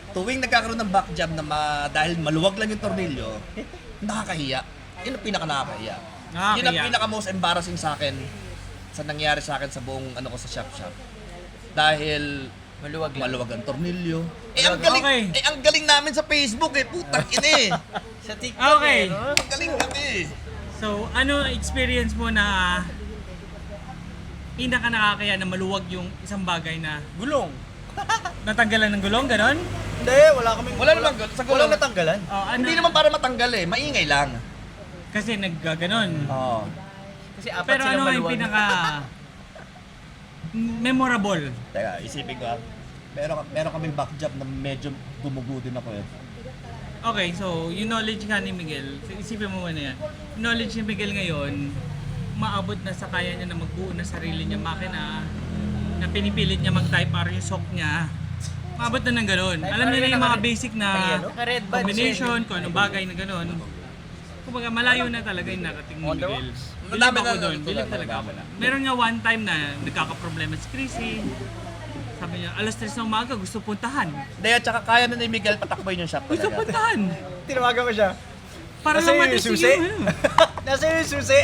Speaker 1: tuwing nagkakaroon ng back jam na dahil maluwag lang yung tornilyo, nakakahiya. Yun ang pinaka-nakakahiya.
Speaker 2: Nakakahiya.
Speaker 1: Yun ang pinaka-most embarrassing sa akin sa nangyari sa akin sa buong ano ko sa shop. Dahil
Speaker 4: Maluwag lang.
Speaker 1: maluwag ang tornilyo. Ang galing,
Speaker 2: Okay.
Speaker 1: ang galing namin sa Facebook eh, putang ina eh.
Speaker 4: Sa TikTok
Speaker 2: Okay.
Speaker 4: no?
Speaker 1: Ang galing kami.
Speaker 2: So, ano experience mo na pinaka nakakaya na maluwag yung isang bagay na
Speaker 3: Gulong.
Speaker 2: natanggalan ng gulong, ganon?
Speaker 3: Hindi, wala kaming...
Speaker 1: Wala naman sa gulong.
Speaker 3: Walang natanggalan.
Speaker 2: Oh, ano?
Speaker 1: Hindi naman para matanggal eh, maingay lang.
Speaker 2: Kasi naggaganon.
Speaker 1: Oo.
Speaker 4: Kasi apat
Speaker 2: Pero
Speaker 4: sila
Speaker 2: ano nga yung
Speaker 4: maluwag.
Speaker 2: pinaka memorable?
Speaker 1: Teka, isipin ko ah. Meron kaming back job na medyo dumugo din ako eh.
Speaker 2: Okay, so yung knowledge nga ni Miguel, so isipin mo muna yan. Yung knowledge ni Miguel ngayon, maabot na sa kaya niya na magbuo na sarili niya makina, na pinipilit niya mag-type R yung sock niya, Maabot na ng ganun. Alam nila yung mga basic na
Speaker 4: Naka-red badge.
Speaker 2: combination, kung anong bagay na ganun. Kumbaga malayo na talaga yung narating ni Miguel. Bilib
Speaker 1: Madami
Speaker 2: ako
Speaker 1: na
Speaker 2: doon,
Speaker 1: natutunan,
Speaker 2: bilib talaga ako. Meron nga one time na nagkakaproblema si Chrissy. Sabi niya, alas 3 ng umaga, gusto puntahan.
Speaker 1: Hindi, at saka kaya na ni Miguel patakboy yung shop
Speaker 2: Gusto
Speaker 1: talaga.
Speaker 2: puntahan.
Speaker 3: Tinawagan ko siya.
Speaker 2: Para
Speaker 3: Nasa
Speaker 2: lang
Speaker 3: iyo yung
Speaker 2: matisig
Speaker 3: susi.
Speaker 2: yung
Speaker 3: Nasa iyo yung susi.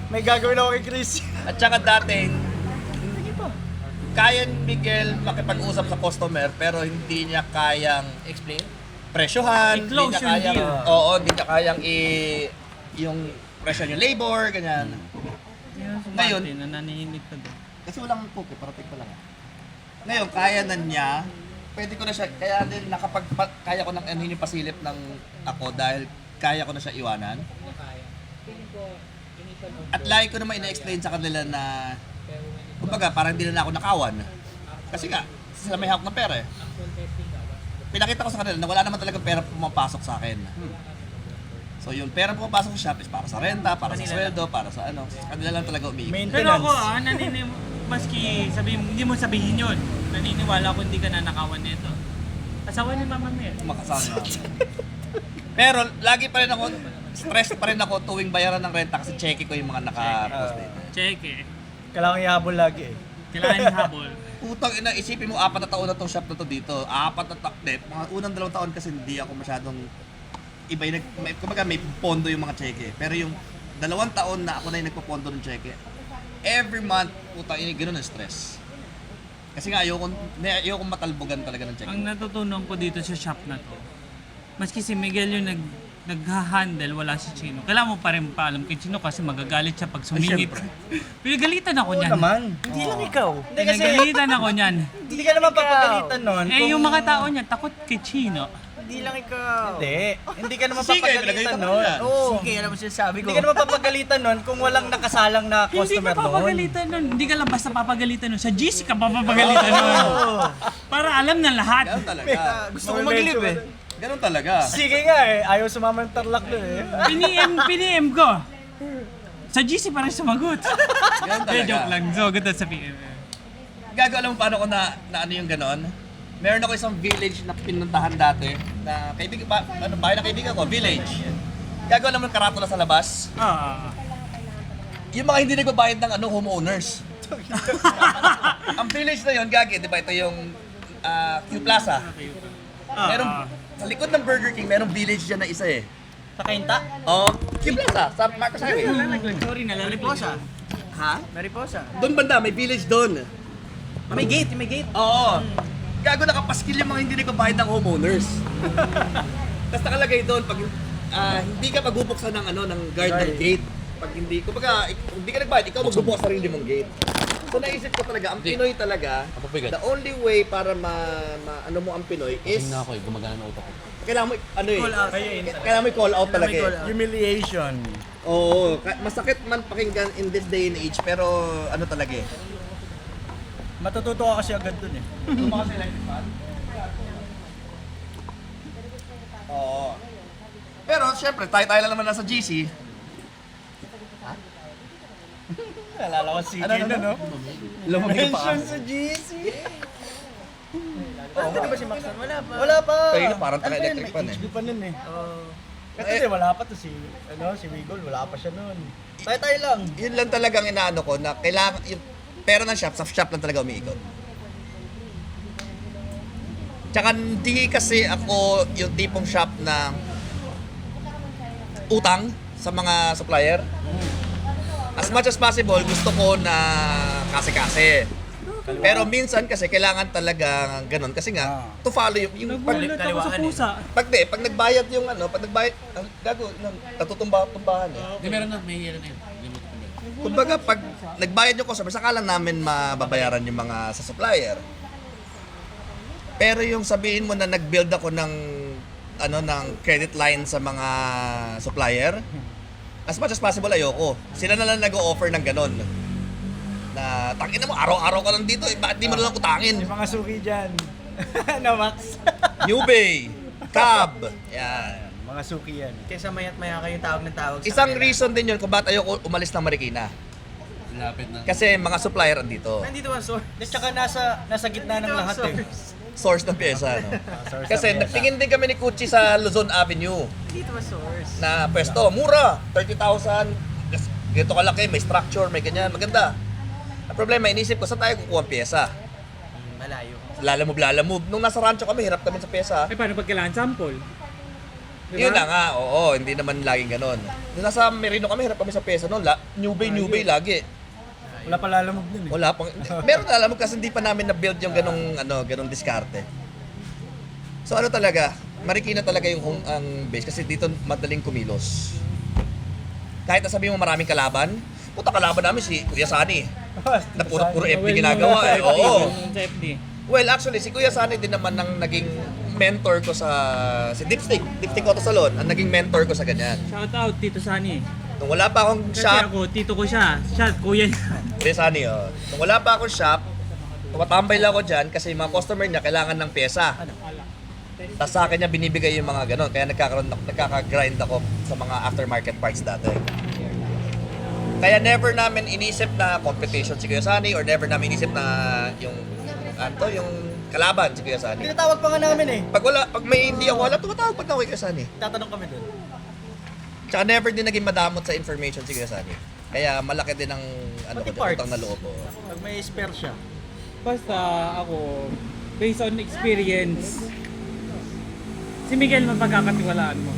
Speaker 3: May gagawin ako kay Chris.
Speaker 1: At saka dati, kaya ni Miguel makipag-usap sa customer pero hindi niya kayang
Speaker 4: Explain.
Speaker 1: presyohan, hindi
Speaker 2: I-close
Speaker 1: niya
Speaker 2: yung
Speaker 1: kayang,
Speaker 2: deal.
Speaker 1: oo, hindi niya kayang yung presyo yung labor, ganyan. Ngayon,
Speaker 2: Ngayon, nananihimik ka doon.
Speaker 1: kasi walang cookie, parating pa lang. Ngayon, kaya na niya, pwede ko na siya, kaya din kaya ko nang anhin yung pasilip ng ako dahil kaya ko na siya iwanan. At lagi ko naman ina-explain sa kanila na, kumbaga, parang hindi na ako nakawan. Kasi nga, sila may hawak ng pera eh. Pinakita ko sa kanila na wala naman talagang pera pumapasok sa akin. So yung pera pumapasok sa shop is para sa renta, para sa sweldo, para sa ano. Kanila lang talaga umiikot.
Speaker 2: Pero ako maski hindi mo sabihin yun, naniniwala ko hindi ka nanakawan nito. Asawa ni Mama Mer.
Speaker 1: Makasama. Pero lagi pa rin ako, stress pa rin ako tuwing bayaran ng renta kasi cheque ko yung mga naka-post dito.
Speaker 2: Check eh.
Speaker 3: Kailangan ihabol lagi eh.
Speaker 2: Kailangan yung habol.
Speaker 1: Putang ina, isipin mo 4 na taon na tong shop na to dito. 4 na taon, mga unang 2 taon kasi hindi ako masyadong iba yung kumbaga may pondo yung mga cheque. Pero yung 2 taon na ako na yung nagpo-pondo ng cheque, every month, putang ina, ganun ang stress. Kasi nga ayoko matalbogan talaga ng cheque.
Speaker 2: Ang natutunan ko dito sa shop na to, maski si Miguel yung nagha-handle, wala si Chino. Kailangan mo pa rin paalam kay Chino kasi magagalit siya pag sumingit. Pinagalitan ako niyan.
Speaker 3: Naman. Hindi lang ikaw. Hindi kasi,
Speaker 2: Pinagalitan ako niyan.
Speaker 3: hindi ka naman papagalitan nun.
Speaker 2: Eh yung mga tao niya, takot kay Chino.
Speaker 4: Hindi lang ikaw.
Speaker 3: Hindi ka naman
Speaker 1: Sige,
Speaker 3: papagalitan
Speaker 1: pinagalitan mo
Speaker 3: nun.
Speaker 1: yan.
Speaker 3: Oo.
Speaker 4: Sige, alam mo sinasabi ko.
Speaker 3: Hindi ka naman papagalitan nun kung walang nakasalang na
Speaker 2: Hindi
Speaker 3: customer
Speaker 2: ka
Speaker 3: nun.
Speaker 2: papagalitan nun. Hindi ka lang basta papagalitan nun. Sa GC ka papagalitan nun. Para alam ng lahat.
Speaker 1: Ganun talaga.
Speaker 3: Gusto ko maglib eh.
Speaker 1: Ganun talaga.
Speaker 3: Sige nga eh. Ayaw sumama ng tarlak nun eh.
Speaker 2: Piniem ko. Sa GC pa rin sumagot.
Speaker 1: Ganun
Speaker 2: Eh, joke
Speaker 1: talaga.
Speaker 2: lang. Sumagot na sa PM.
Speaker 1: Gago, alam mo paano ko na ano yung ganon? Meron ako isang village na pinuntahan dati na kaibigan ba, ano bahay ng kaibigan ko, village. Gago, alam mo yung karatula sa labas?
Speaker 2: Ah.
Speaker 1: Yung mga hindi nagbabayad ng homeowners. Ang village na yun, gagi, di ba ito yung Q Plaza. Meron, sa likod ng Burger King, merong village dyan na isa eh.
Speaker 3: Sa kainta?
Speaker 1: Oh, Q Plaza, sa Marcos Highway.
Speaker 2: Sorry,
Speaker 4: Mariposa.
Speaker 1: Ha?
Speaker 4: Mariposa.
Speaker 1: Doon banda, may village doon.
Speaker 4: May gate, may gate.
Speaker 1: Oo. Gago, nakapaskil yung mga hindi nagbabayad ng homeowners. Tapos nakalagay doon, pag hindi ka magbubuksan ng ng guard ng gate. Pag hindi, kumbaga, hindi ka nagbayad, ikaw magbubukas sarili mong gate. So naisip ko talaga, ang Pinoy talaga,
Speaker 5: Papabigat.
Speaker 1: the only way para ano mo ang Pinoy is,
Speaker 5: Tingnan ako eh, gumagana ng utak ko.
Speaker 1: kailangan mo,
Speaker 4: Call out.
Speaker 1: kailangan mo i-call out talaga
Speaker 4: call
Speaker 1: eh.
Speaker 4: out.
Speaker 3: Humiliation.
Speaker 1: Oo, masakit man pakinggan in this day and age, pero ano talaga eh.
Speaker 3: Matututo ka kasi agad dun eh.
Speaker 1: Oo. Pero syempre, tayo lang naman nasa GC.
Speaker 3: Nalala ko si
Speaker 1: Ano,
Speaker 3: Kino, no?
Speaker 1: Lumabig pa.
Speaker 3: Mention sa GC.
Speaker 4: Ano na ba si Maxon? Wala pa.
Speaker 3: Wala pa.
Speaker 1: Kaya parang
Speaker 3: Ano ba yun?
Speaker 1: taka-electric
Speaker 3: May
Speaker 1: pan eh.
Speaker 3: HB pa nun eh.
Speaker 4: Oh.
Speaker 3: Kasi wala pa to si Wiggle, wala pa siya nun. Tayo lang.
Speaker 1: Yun lang talagang inaano ko na kailangan yung pera ng shop, sa shop lang talaga umiikot. Tsaka hindi kasi ako yung tipong shop na utang sa mga supplier. As much as possible, gusto ko na kasi-kasi. Pero minsan kasi kailangan talaga ganun kasi nga to follow yung pag,
Speaker 2: Nagulat ako sa pusa.
Speaker 1: pag nagbayad yung pag nagbayad, gago, natutumbahan eh.
Speaker 5: Hindi, meron na, may yan na yun. Limit na yun.
Speaker 1: Kumbaga, pag nagbayad yung customer, saka lang namin mababayaran yung mga sa supplier. Pero yung sabihin mo na nag-build ako ng ng credit line sa mga supplier, as much as possible ayoko. Sila na lang nag-o-offer ng ganon. Na tangina mo, araw-araw ka lang dito, bakit di mo na lang utangin?
Speaker 3: Yung mga suki dyan. na Max.
Speaker 1: New Bay, Cab, yan.
Speaker 3: Mga suki yan.
Speaker 4: Kesa maya't maya kayong tawag ng tawag sa
Speaker 1: Isang
Speaker 4: kanila.
Speaker 1: reason din yun kung bakit ayoko umalis ng Marikina.
Speaker 5: Lapit na.
Speaker 1: Kasi mga supplier andito.
Speaker 4: Nandito ang source.
Speaker 3: At saka nasa gitna ng lahat eh.
Speaker 1: source ng pyesa, no?
Speaker 3: Source
Speaker 1: Kasi
Speaker 3: ng pyesa.
Speaker 1: nagtingin din kami ni Gucci sa Luzon Avenue
Speaker 4: Dito ba source?
Speaker 1: na pwesto, mura, 30,000, ganito kalaki, may structure, may ganyan, maganda. Ang problema, inisip ko, saan tayo kukuha ang pyesa?
Speaker 4: Malayo.
Speaker 1: Lalamove. Nung nasa rancho kami, hirap kami sa pyesa.
Speaker 2: Eh, paano pag kailangan sample? Diba?
Speaker 1: Yun na nga, oo, hindi naman laging ganon. Nung nasa Merino kami, hirap kami sa pyesa noon. New Bay lagi.
Speaker 3: Wala pa lalamog dun eh.
Speaker 1: Wala pang, meron na alam mo kasi hindi pa namin na-build yung ganong diskarte. So ano talaga, Marikina talaga yung ang base kasi dito madaling kumilos. Kahit nasabi mo maraming kalaban, puta kalaban namin si Kuya Sani. Na puro FB ginagawa eh. Oo.
Speaker 2: Sa FD.
Speaker 1: Well, actually, si Kuya Sani din naman ang naging mentor ko sa si Dipstick Auto Salon, ang naging mentor ko sa ganyan.
Speaker 2: Shout out, Tito Sani.
Speaker 1: Nung wala pa akong
Speaker 2: Kasi
Speaker 1: shop,
Speaker 2: ako, tito ko siya. Siya, kuya niya.
Speaker 1: Kuya Sani, oh. Nung wala pa akong shop, tumatambay lang ako dyan kasi yung mga customer niya kailangan ng pyesa. Tapos sa akin niya binibigay yung mga ganon. Kaya nagkaka-grind ako sa mga aftermarket parts dati. Kaya never namin inisip na competition si Kuya Sani or never namin inisip na yung yung kalaban si Kuya Sani.
Speaker 3: Tinatawag pa nga namin eh.
Speaker 1: Pag may hindi ako alam, tumatawag pag ako kay Kuya Sani.
Speaker 3: Tatanong kami dun.
Speaker 1: Tsaka never din naging madamot sa information si Kuya Sani. Kaya malaki din ang
Speaker 3: Pati
Speaker 1: ko,
Speaker 3: parts.
Speaker 1: utang na loob.
Speaker 3: Pag may spare siya.
Speaker 2: Basta ako, based on experience, si Miguel mapagkakatiwalaan mo.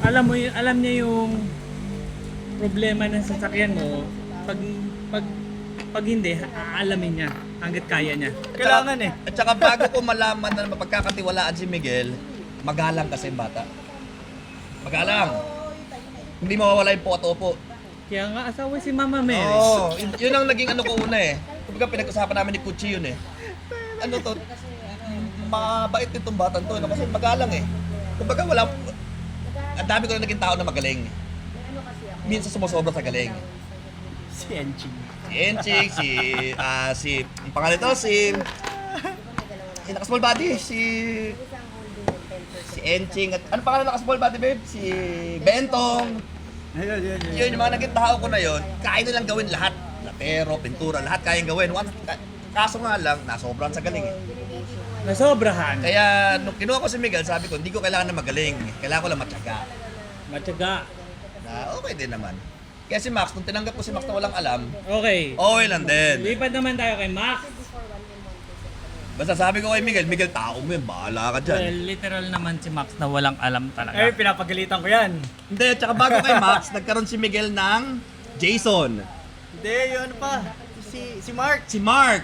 Speaker 2: Alam niya yung problema ng sasakyan mo. Pag hindi, aalamin niya hanggat kaya niya.
Speaker 3: Kailangan eh.
Speaker 1: At saka bago ko malaman na mapagkakatiwalaan si Miguel, magalang kasi yung bata. Magalang. Hindi mawawala yung po-opo.
Speaker 2: Kaya nga asawa si Mama Mel.
Speaker 1: Oo, yun ang naging ano ko una eh. Kumbaga pinag-usapan namin ni Kuchi yun eh. Ano to, mabait nitong batang to, kasi magalang eh. Kumbaga wala, ang dami ko na naging tao na magaling. Minsan sumusobra sa galing.
Speaker 3: Si Enching.
Speaker 1: Si Enchik, ang pangalan to, si naka-small body, si Enching, at ano pangalan naka-small body babe? Si Bentong.
Speaker 3: Ayun.
Speaker 1: Yun, yung mga naging tao ko na yun, kaya nilang gawin lahat. Latero, pintura, lahat kayang gawin. Kaso nga lang, nasobrahan sa galing eh.
Speaker 2: Nasobrahan.
Speaker 1: Kaya nung kinuha ko si Miguel, sabi ko, hindi ko kailangan na magaling. Kailangan ko lang matyaga.
Speaker 2: Matyaga.
Speaker 1: Na okay din naman. Kaya si Max, nung tinanggap ko si Max na walang alam,
Speaker 2: Okay.
Speaker 1: okay lang din.
Speaker 2: Lipat naman tayo kay Max.
Speaker 1: Basta sabi ko kay Miguel, tao mo yun, bahala ka dyan.
Speaker 2: Well, literal naman si Max na walang alam talaga.
Speaker 3: Ay, pinapagalitan ko yan.
Speaker 1: Hindi, tsaka bago kay Max, nagkaroon si Miguel ng Jason.
Speaker 3: Hindi, yun pa. Si Mark.
Speaker 1: Si Mark.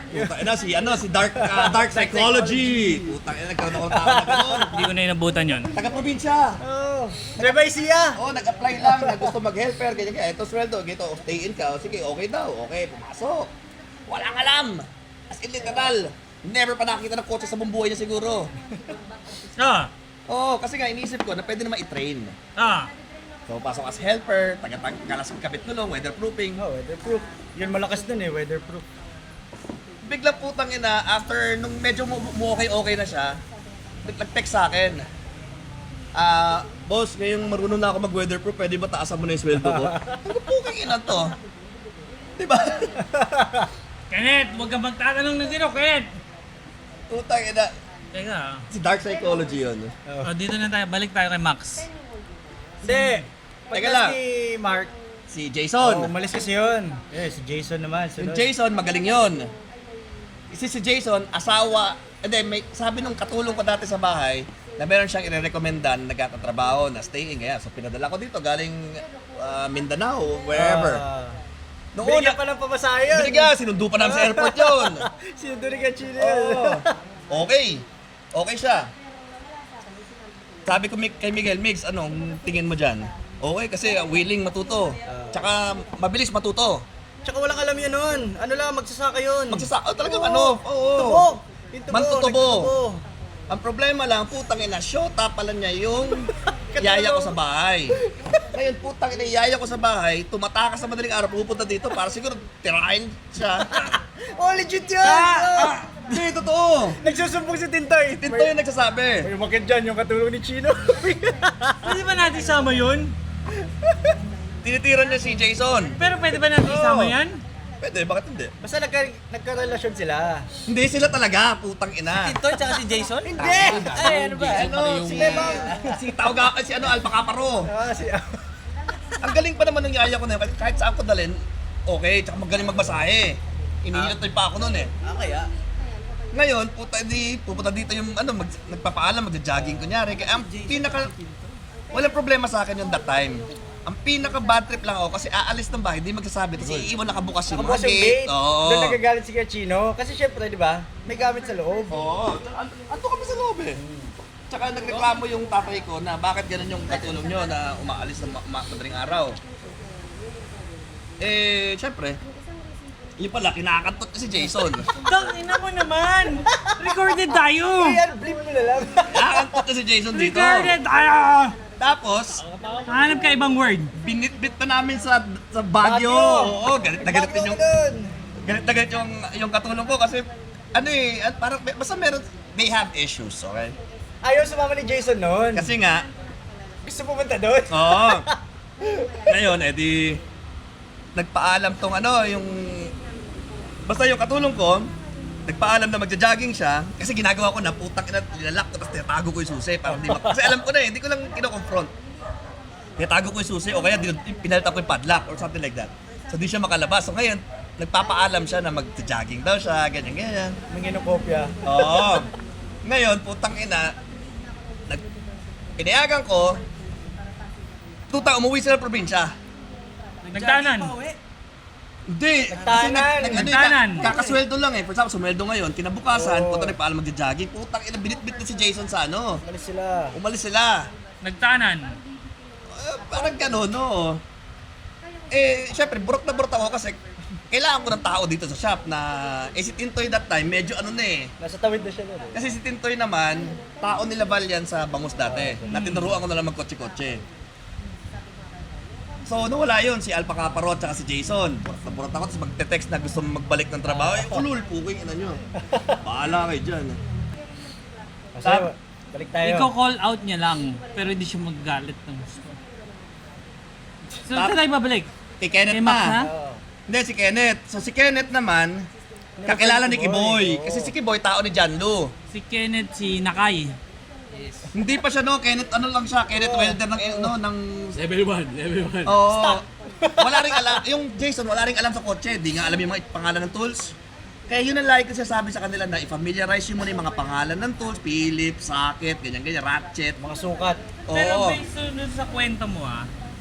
Speaker 1: Si Dark Psychology. Putang ina, nagkaroon ako ng tao na gano'n.
Speaker 2: Hindi ko na inabutan yun.
Speaker 1: Taga-probinsya.
Speaker 3: Oh. Nueva Ecija.
Speaker 1: Nag-apply lang na gusto mag-helper, ganyan. Ito sweldo, gito, stay in ka. Sige, okay daw. Okay, pumasok. Walang alam. As in literal. Never pa nakakita ng kotse sa buong buhay niya siguro. Oo, kasi nga iniisip ko na pwede naman i-train. So, pasok as helper, taga-galas ng kabit nulong, weatherproofing.
Speaker 3: Oh, weatherproof. Yun malakas dun eh, weatherproof.
Speaker 1: Bigla putang ina, after nung medyo okay na siya, nag-text sa akin. Boss, ngayong marunong na ako mag-weatherproof, pwede ba taasan mo na yung sweldo ko? Ano putang ina to? Diba?
Speaker 2: Kenneth, huwag kang magtatanong ng sino, Kenneth!
Speaker 1: Putang ina.
Speaker 2: Teka,
Speaker 1: Si Dark Psychology yun.
Speaker 2: dito na tayo, balik tayo kay Max.
Speaker 3: Hindi.
Speaker 1: Teka lang.
Speaker 3: Si Mark.
Speaker 1: Si Jason.
Speaker 3: Umalis kasi yun. Si Jason naman.
Speaker 1: Yung
Speaker 3: Sunod.
Speaker 1: Jason, magaling yun. Si Jason, asawa, sabi nung katulong ko dati sa bahay, na meron siyang i-recomendan na nagkakatrabaho, na staying, kaya so pinadala ko dito, galing Mindanao, wherever. Noong una,
Speaker 3: Binigyan pa lang pamasahe yun.
Speaker 1: binigyan, sinundo pa namin sa airport yun.
Speaker 3: Sinundo ni Kachino yun.
Speaker 1: Oo. Okay siya. Sabi ko kay Miguel, Migs, anong tingin mo dyan? Okay, kasi willing matuto. Tsaka mabilis matuto.
Speaker 3: Tsaka walang alam yun nun. Ano lang, magsasaka yun.
Speaker 1: Talagang
Speaker 3: Oo.
Speaker 1: oo.
Speaker 3: Tubo. Yung tubo,
Speaker 1: Mantutubo.
Speaker 3: nagtutubo.
Speaker 1: Ang problema lang, putang ina, syota pala niya yung yaya ko sa bahay. Ngayon, putang ina, yaya ko sa bahay, tumatakas sa madaling araw, pupunta dito para siguro tirahin siya.
Speaker 3: Oh, legit yun!
Speaker 1: Hindi, totoo.
Speaker 3: Nagsusumbong si Tintoy.
Speaker 1: Tinto yung nagsasabi.
Speaker 3: May umakit dyan yung katulong ni Chino.
Speaker 2: Pwede ba natin isama yun?
Speaker 1: Tinitira niya si Jason.
Speaker 2: Pero pwede ba natin isama yan?
Speaker 1: Pwede, bakit hindi?
Speaker 3: Basta nagka-relasyon sila.
Speaker 1: Hindi sila talaga, putang ina.
Speaker 4: Tintoy tsaka si Jason?
Speaker 3: Hindi!
Speaker 4: Ay, ano ba?
Speaker 1: Ano, si Lemang, si Tawga, si ano, Alpha Caparo. Ang galing pa naman ng yaya ko na yun, kahit saan ko dalhin, okay, tsaka magaling magmasahe. Inihinatoy pa ako noon eh.
Speaker 3: Kaya?
Speaker 1: Ngayon, pupunta dito yung ano, nagpapaalam, magja-jogging kunyari. Kaya ang walang problema sa akin yung that time. Ang pinaka bad trip lang ako kasi aalis ng bahay, di magsasabi, tapos iiwan nakabukas yung
Speaker 3: Nakabukas
Speaker 1: mga
Speaker 3: yung
Speaker 1: gate.
Speaker 3: gate.
Speaker 1: Oo.
Speaker 3: Doon nagagalit si Kuya Chino. Kasi syempre, di ba, may gamit sa loob.
Speaker 1: Oo. Ando kami sa loob eh. Tsaka nagreklamo yung tatay ko na bakit ganun yung katulong nyo na umaalis ng madaling araw. Eh, syempre, yun pala, kinakantot ko si Jason.
Speaker 2: Dang, ina mo naman! Recorded tayo!
Speaker 3: Kaya blip mo na lang.
Speaker 1: Kinakantot ko si Jason dito.
Speaker 2: Recorded tayo!
Speaker 1: Tapos,
Speaker 2: Hanap ka ibang word.
Speaker 1: binitbit pa namin sa Baguio. Oo, galit na galit din yung galit na galit yung katulong ko kasi ano eh, parang basta meron, they have issues, okay?
Speaker 3: Ayaw sumama ni Jason noon.
Speaker 1: Kasi nga,
Speaker 3: Gusto pumunta doon.
Speaker 1: oo. Ngayon, edi nagpaalam tong ano, yung basta yung katulong ko, nagpaalam na magja-jogging siya kasi ginagawa ko na putang ina, nilalak ko tapos tinatago ko yung susi para hindi kasi alam ko na eh, hindi ko lang kino-confront. Tinatago ko yung susi o kaya pinalitan ko yung padlock or something like that. So di siya makalabas. So ngayon, nagpapaalam siya na magja-jogging daw siya, ganyan-ganyan.
Speaker 3: May kinokopya.
Speaker 1: Oo. Ngayon, putang ina, pinayagan ko, umuwi sila ng probinsya.
Speaker 2: Nagtanan.
Speaker 1: Hindi.
Speaker 3: Nagtanan.
Speaker 2: Nagtanan.
Speaker 1: Kakasweldo lang eh. For example, sumweldo ngayon. Kinabukasan, punta nagpaalam magja-jogging. Putang ina, binitbit na si Jason sa ano.
Speaker 3: Malis sila.
Speaker 1: Umalis sila.
Speaker 2: Nagtanan.
Speaker 1: Parang gano'n, no? Eh, syempre, burot na burot ako kasi kailangan ko ng tao dito sa shop na si Tintoy that time, medyo ano na eh.
Speaker 3: Nasa tawid na siya doon.
Speaker 1: Kasi si Tintoy naman, tao nila Valyan sa Bangus dati. Na tinuruan ko na lang magkotse-kotse. So, nawala yun, si Alpha Caparo at saka si Jason. Burot na burot ako, tapos magte-text na gusto magbalik ng trabaho. Eh, ulul, puking ina nyo. Bahala kayo dyan.
Speaker 3: Kasi, balik tayo.
Speaker 2: Ikaw call out niya lang, pero hindi siya magagalit ng gusto. So, saan tayo babalik?
Speaker 1: Kay Kenneth
Speaker 2: Kay Max,
Speaker 1: na.
Speaker 2: ha?
Speaker 3: Oo.
Speaker 1: Hindi, si Kenneth. So, si Kenneth naman, kakilala ni Kiboy. Kasi si Kiboy, tao ni John Lu.
Speaker 2: Si Kenneth, si Nakay.
Speaker 1: Hindi pa siya, no? Kenneth, ano lang siya? Kenneth Welder ng, ng
Speaker 5: Level 1, level 1.
Speaker 1: Oo. Wala ring alam. Yung Jason, wala ring alam sa kotse. Di nga alam yung mga pangalan ng tools. Kaya yun ang lagi ko sabi sa kanila na i-familiarize yun muna yung mga pangalan ng tools. Phillips, socket, ganyan-ganyan, ratchet.
Speaker 3: Mga sukat.
Speaker 2: Pero
Speaker 1: Oo.
Speaker 2: based on sa kwento mo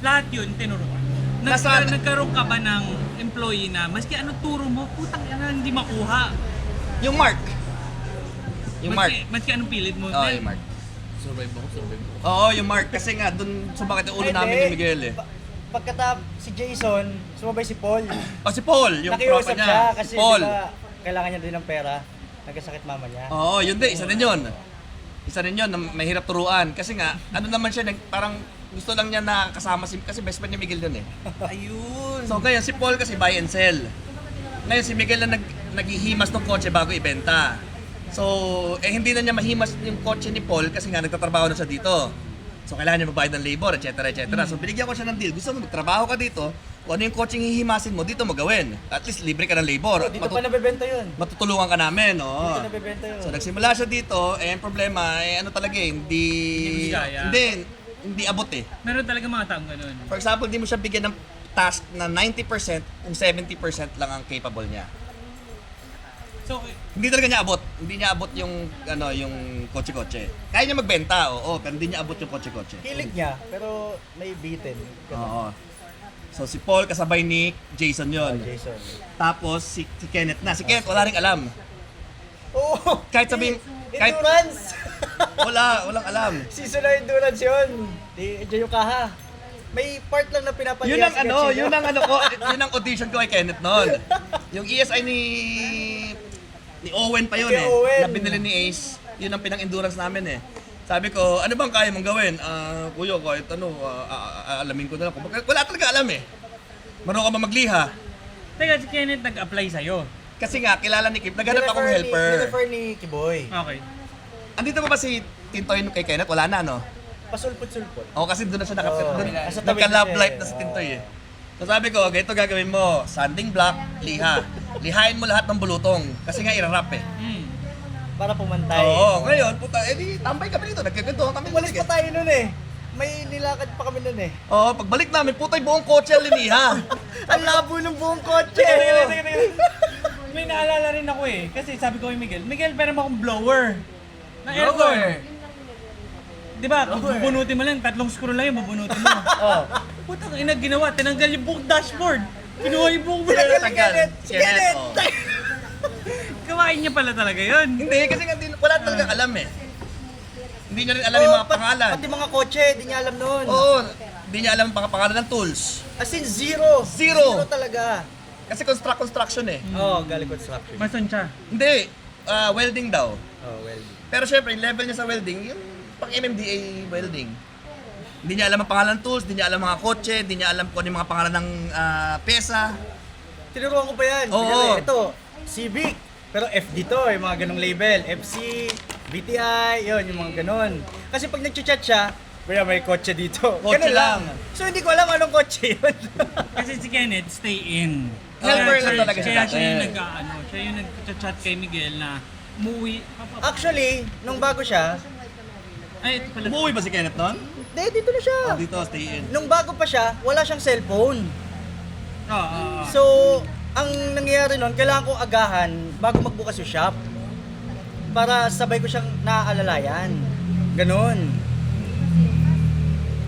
Speaker 2: lahat yun tinuruan.
Speaker 1: Nasaan-
Speaker 2: Nagkaroon ka ba ng employee na maski ano turo mo, putang ina hindi makuha.
Speaker 1: Yung Mark. Yung Mark.
Speaker 2: Maski anong pilit mo.
Speaker 1: Oo, yung Mark.
Speaker 5: Survive ako.
Speaker 1: Oo, yung Mark. Kasi nga, dun sumakit yung ulo namin ni Miguel eh.
Speaker 3: Pagkatap si Jason, sumabay si Paul.
Speaker 1: O si Paul, yung tropa
Speaker 3: Nakiusap
Speaker 1: niya.
Speaker 3: siya kasi
Speaker 1: Paul.
Speaker 3: diba, kailangan niya din ng pera. Nagkasakit mama niya.
Speaker 1: Oo, yun din. Isa din yun. Isa din yun na mahirap turuan. Kasi nga, ano naman siya, parang gusto lang niya na kasama si, kasi best friend ni Miguel yun eh.
Speaker 2: Ayun.
Speaker 1: So ngayon, si Paul kasi buy and sell. Ngayon, si Miguel na naghihimas ng kotse bago ibenta. So, hindi na niya mahimas yung kotse ni Paul kasi nga nagtatrabaho na siya dito. So, kailangan niya magbayad ng labor, etc. etc. So, binigyan ko siya ng deal. Gusto mo magtrabaho ka dito, kung ano yung kotse hihimasin mo, dito mo gawin. At least libre ka ng labor.
Speaker 3: Dito pa nabebenta yun.
Speaker 1: Matutulungan ka namin, oo.
Speaker 3: Dito nabebenta yun.
Speaker 1: So, nagsimula siya dito, ang problema, ano talaga eh,
Speaker 2: Hindi kaya.
Speaker 1: hindi abot eh.
Speaker 2: Meron talaga mga taong ganun.
Speaker 1: For example, hindi mo siya bigyan ng task na 90% kung 70% lang ang capable niya.
Speaker 2: So,
Speaker 1: Hindi talaga niya abot. Hindi niya abot yung yung kotse-kotse. Kaya niya magbenta, oo, pero hindi niya abot yung kotse-kotse.
Speaker 3: Hilig niya, pero may bitin.
Speaker 1: Oo. So si Paul kasabay ni Jason yon.
Speaker 3: Jason.
Speaker 1: Tapos si Kenneth na. Si Kenneth wala ring alam.
Speaker 3: Oo!
Speaker 1: Kahit sabihin, kahit
Speaker 3: Endurance!
Speaker 1: walang alam.
Speaker 3: Season na endurance yun. Diyan yung kaha. May part lang na pinapalihan
Speaker 1: Yun ang
Speaker 3: si
Speaker 1: ano,
Speaker 3: Gachino.
Speaker 1: yun ang audition ko kay Kenneth noon. Yung ESI ni Owen pa yun
Speaker 3: Kay
Speaker 1: eh.
Speaker 3: Owen.
Speaker 1: Na binili ni Ace. Yun ang pinang-endurance namin eh. Sabi ko, ano bang kaya mong gawin? Kuya, kahit ano, alamin ko na lang. Wala talaga alam eh. Marunong ka ba magliha?
Speaker 2: teka, si Kenneth nag-apply sa'yo.
Speaker 1: Kasi nga, kilala ni Kip, naghanap akong helper.
Speaker 3: Nirefer ni Kiboy.
Speaker 2: Okay.
Speaker 1: Andito pa ba si Tintoy kay Kenneth? Wala na, no?
Speaker 3: Pasulpot-sulpot.
Speaker 1: Oo, kasi doon na siya
Speaker 3: Oo.
Speaker 1: doon,
Speaker 3: Nasa tawid
Speaker 1: nagka-love
Speaker 3: na siya
Speaker 1: life
Speaker 3: eh.
Speaker 1: na si Tintoy eh. So sabi ko, ganito gagawin mo, sanding block, liha. Lihain mo lahat ng bulutong. Kasi nga irarap eh.
Speaker 3: Para pumantay.
Speaker 1: Oo, ngayon, puta, edi tambay kami dito, nagkagantuhan kami.
Speaker 3: Umalis pa tayo nun eh. May nilakad pa kami nun eh.
Speaker 1: Oo, pagbalik namin, putay buong kotse ang liniha.
Speaker 3: Ang labo ng buong kotse.
Speaker 2: May naalala rin ako eh. Kasi sabi ko kay Miguel, pero mo akong blower. Na aircon. Di ba? Bubunutin mo lang, 3 screw lang yung bubunutin mo.
Speaker 1: Oo.
Speaker 2: Putang ina ginawa, tinanggal yung buong dashboard. Kinuha yung buong
Speaker 1: Tagal. Kenneth, oo.
Speaker 2: Gawain niya pala talaga yun.
Speaker 1: Hindi, kasi nga wala talagang alam eh. Hindi niya rin alam yung mga pangalan.
Speaker 3: Pati mga kotse, di niya alam nun.
Speaker 1: Oo, hindi niya alam ang pangalan ng tools.
Speaker 3: As in zero.
Speaker 1: Zero.
Speaker 3: Zero talaga.
Speaker 1: Kasi construction eh.
Speaker 3: Oo, galing construction.
Speaker 2: Mason siya.
Speaker 1: Hindi, welding daw.
Speaker 3: Oh, well.
Speaker 1: Pero syempre, yung level niya sa welding, yung pang MMDA welding. Hindi niya alam ang pangalan ng tools, hindi niya alam mga kotse, hindi niya alam kung ano yung mga pangalan ng pyesa.
Speaker 3: Tinuruan ko pa yan.
Speaker 1: Oo.
Speaker 3: Kasi ito, Civic. Pero FD to, yung mga ganong label. FC, BTI, yun, yung mga ganon. Kasi pag nag-chat siya, may kotse dito.
Speaker 1: Kotse
Speaker 3: Ganun
Speaker 1: lang.
Speaker 3: So hindi ko alam anong kotse yun.
Speaker 2: Kasi si Kenneth, stay in.
Speaker 1: Helper lang talaga siya
Speaker 2: Kaya
Speaker 1: dati.
Speaker 2: siya yung siya yung nag-chat kay Miguel na umuwi.
Speaker 3: Actually, nung bago siya,
Speaker 2: Ay, ito pala.
Speaker 1: Umuwi ba si Kenneth nun?
Speaker 3: dito na siya.
Speaker 1: Dito, stay in.
Speaker 3: Nung bago pa siya, wala siyang cellphone.
Speaker 2: Oo.
Speaker 3: So, ang nangyayari nun, kailangan ko agahan bago magbukas yung shop. Para sabay ko siyang naaalalayan. Ganon.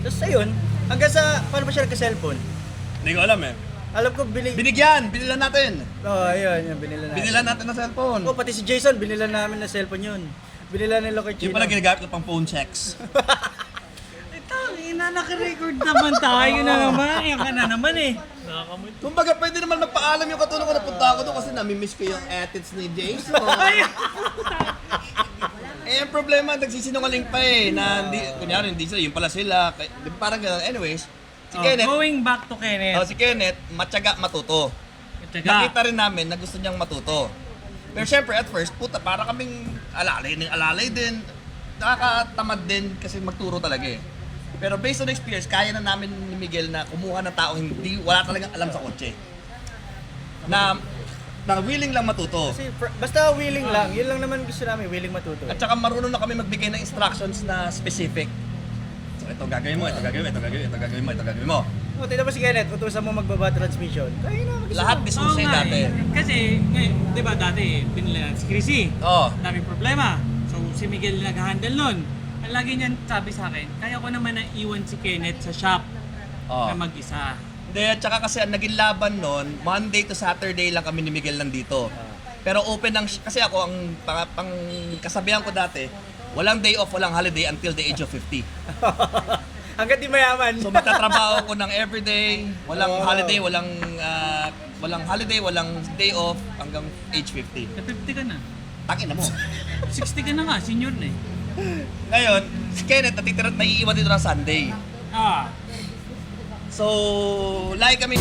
Speaker 3: Tapos ayun, hanggang sa, paano ba siya nagka-cellphone?
Speaker 1: Hindi ko alam eh.
Speaker 3: Alam ko,
Speaker 1: Binilan natin.
Speaker 3: ayun, yung binilan namin.
Speaker 1: Binilan natin ng cellphone.
Speaker 3: Oh, pati si Jason, binilan namin na cellphone yun. Binilan nila kay
Speaker 1: Yung
Speaker 3: Chino.
Speaker 1: pala ginagamit ko pang phone checks.
Speaker 2: Ito, ina, naka-record naman tayo na naman. Yan ka na naman eh.
Speaker 1: Kumbaga, pwede naman magpaalam yung katulong ko na punta ako doon kasi namimiss ko yung attitudes ni Jason. Eh, ang problema, nagsisinungaling pa eh, na hindi, kunyari, hindi sila, yung pala sila. Di ba parang gano'n. Anyways, si Kenneth,
Speaker 2: Going back to Kenneth.
Speaker 1: si Kenneth, matyaga matuto. Nakita rin namin na gusto niyang matuto. Pero syempre, at first, puta, para kaming alalay din. Nakakatamad din kasi magturo talaga eh. Pero based on experience, kaya na namin ni Miguel na kumuha ng taong wala talagang alam sa kotse. Na willing lang matuto.
Speaker 3: Kasi basta willing lang, yun lang naman gusto namin, willing matuto.
Speaker 1: At saka marunong na kami magbigay ng instructions na specific. So ito gagawin mo, ito gagawin mo, ito gagawin mo, ito gagawin mo, ito gagawin mo.
Speaker 3: O, tignan mo si Kenneth, utusan mo magbaba transmission. Kaya na, mag-isa
Speaker 1: Lahat
Speaker 3: mo.
Speaker 1: disuse
Speaker 2: nga
Speaker 1: dati.
Speaker 2: eh. Kasi, di ba dati, binila si Chrissy.
Speaker 1: Oo.
Speaker 2: Daming problema. So, si Miguel nag-handle nun. Ang lagi niyan sabi sa akin, kaya ko naman na iwan si Kenneth sa shop
Speaker 1: Oo.
Speaker 2: na mag-isa.
Speaker 1: Hindi, at saka kasi ang naging laban nun, Monday to Saturday lang kami ni Miguel nandito. Pero open ang, kasi ako, ang pang kasabihan ko dati, walang day off, walang holiday until the age of 50.
Speaker 3: Hanggat di mayaman.
Speaker 1: So magtatrabaho ko ng everyday, walang holiday, walang day off hanggang age 50.
Speaker 2: Eh, 50 ka na.
Speaker 1: Takin na mo.
Speaker 2: 60 ka na nga, senior na eh.
Speaker 1: Ngayon, si Kenneth naiiwan dito ng Sunday.
Speaker 2: Ah,
Speaker 1: So, lagi kami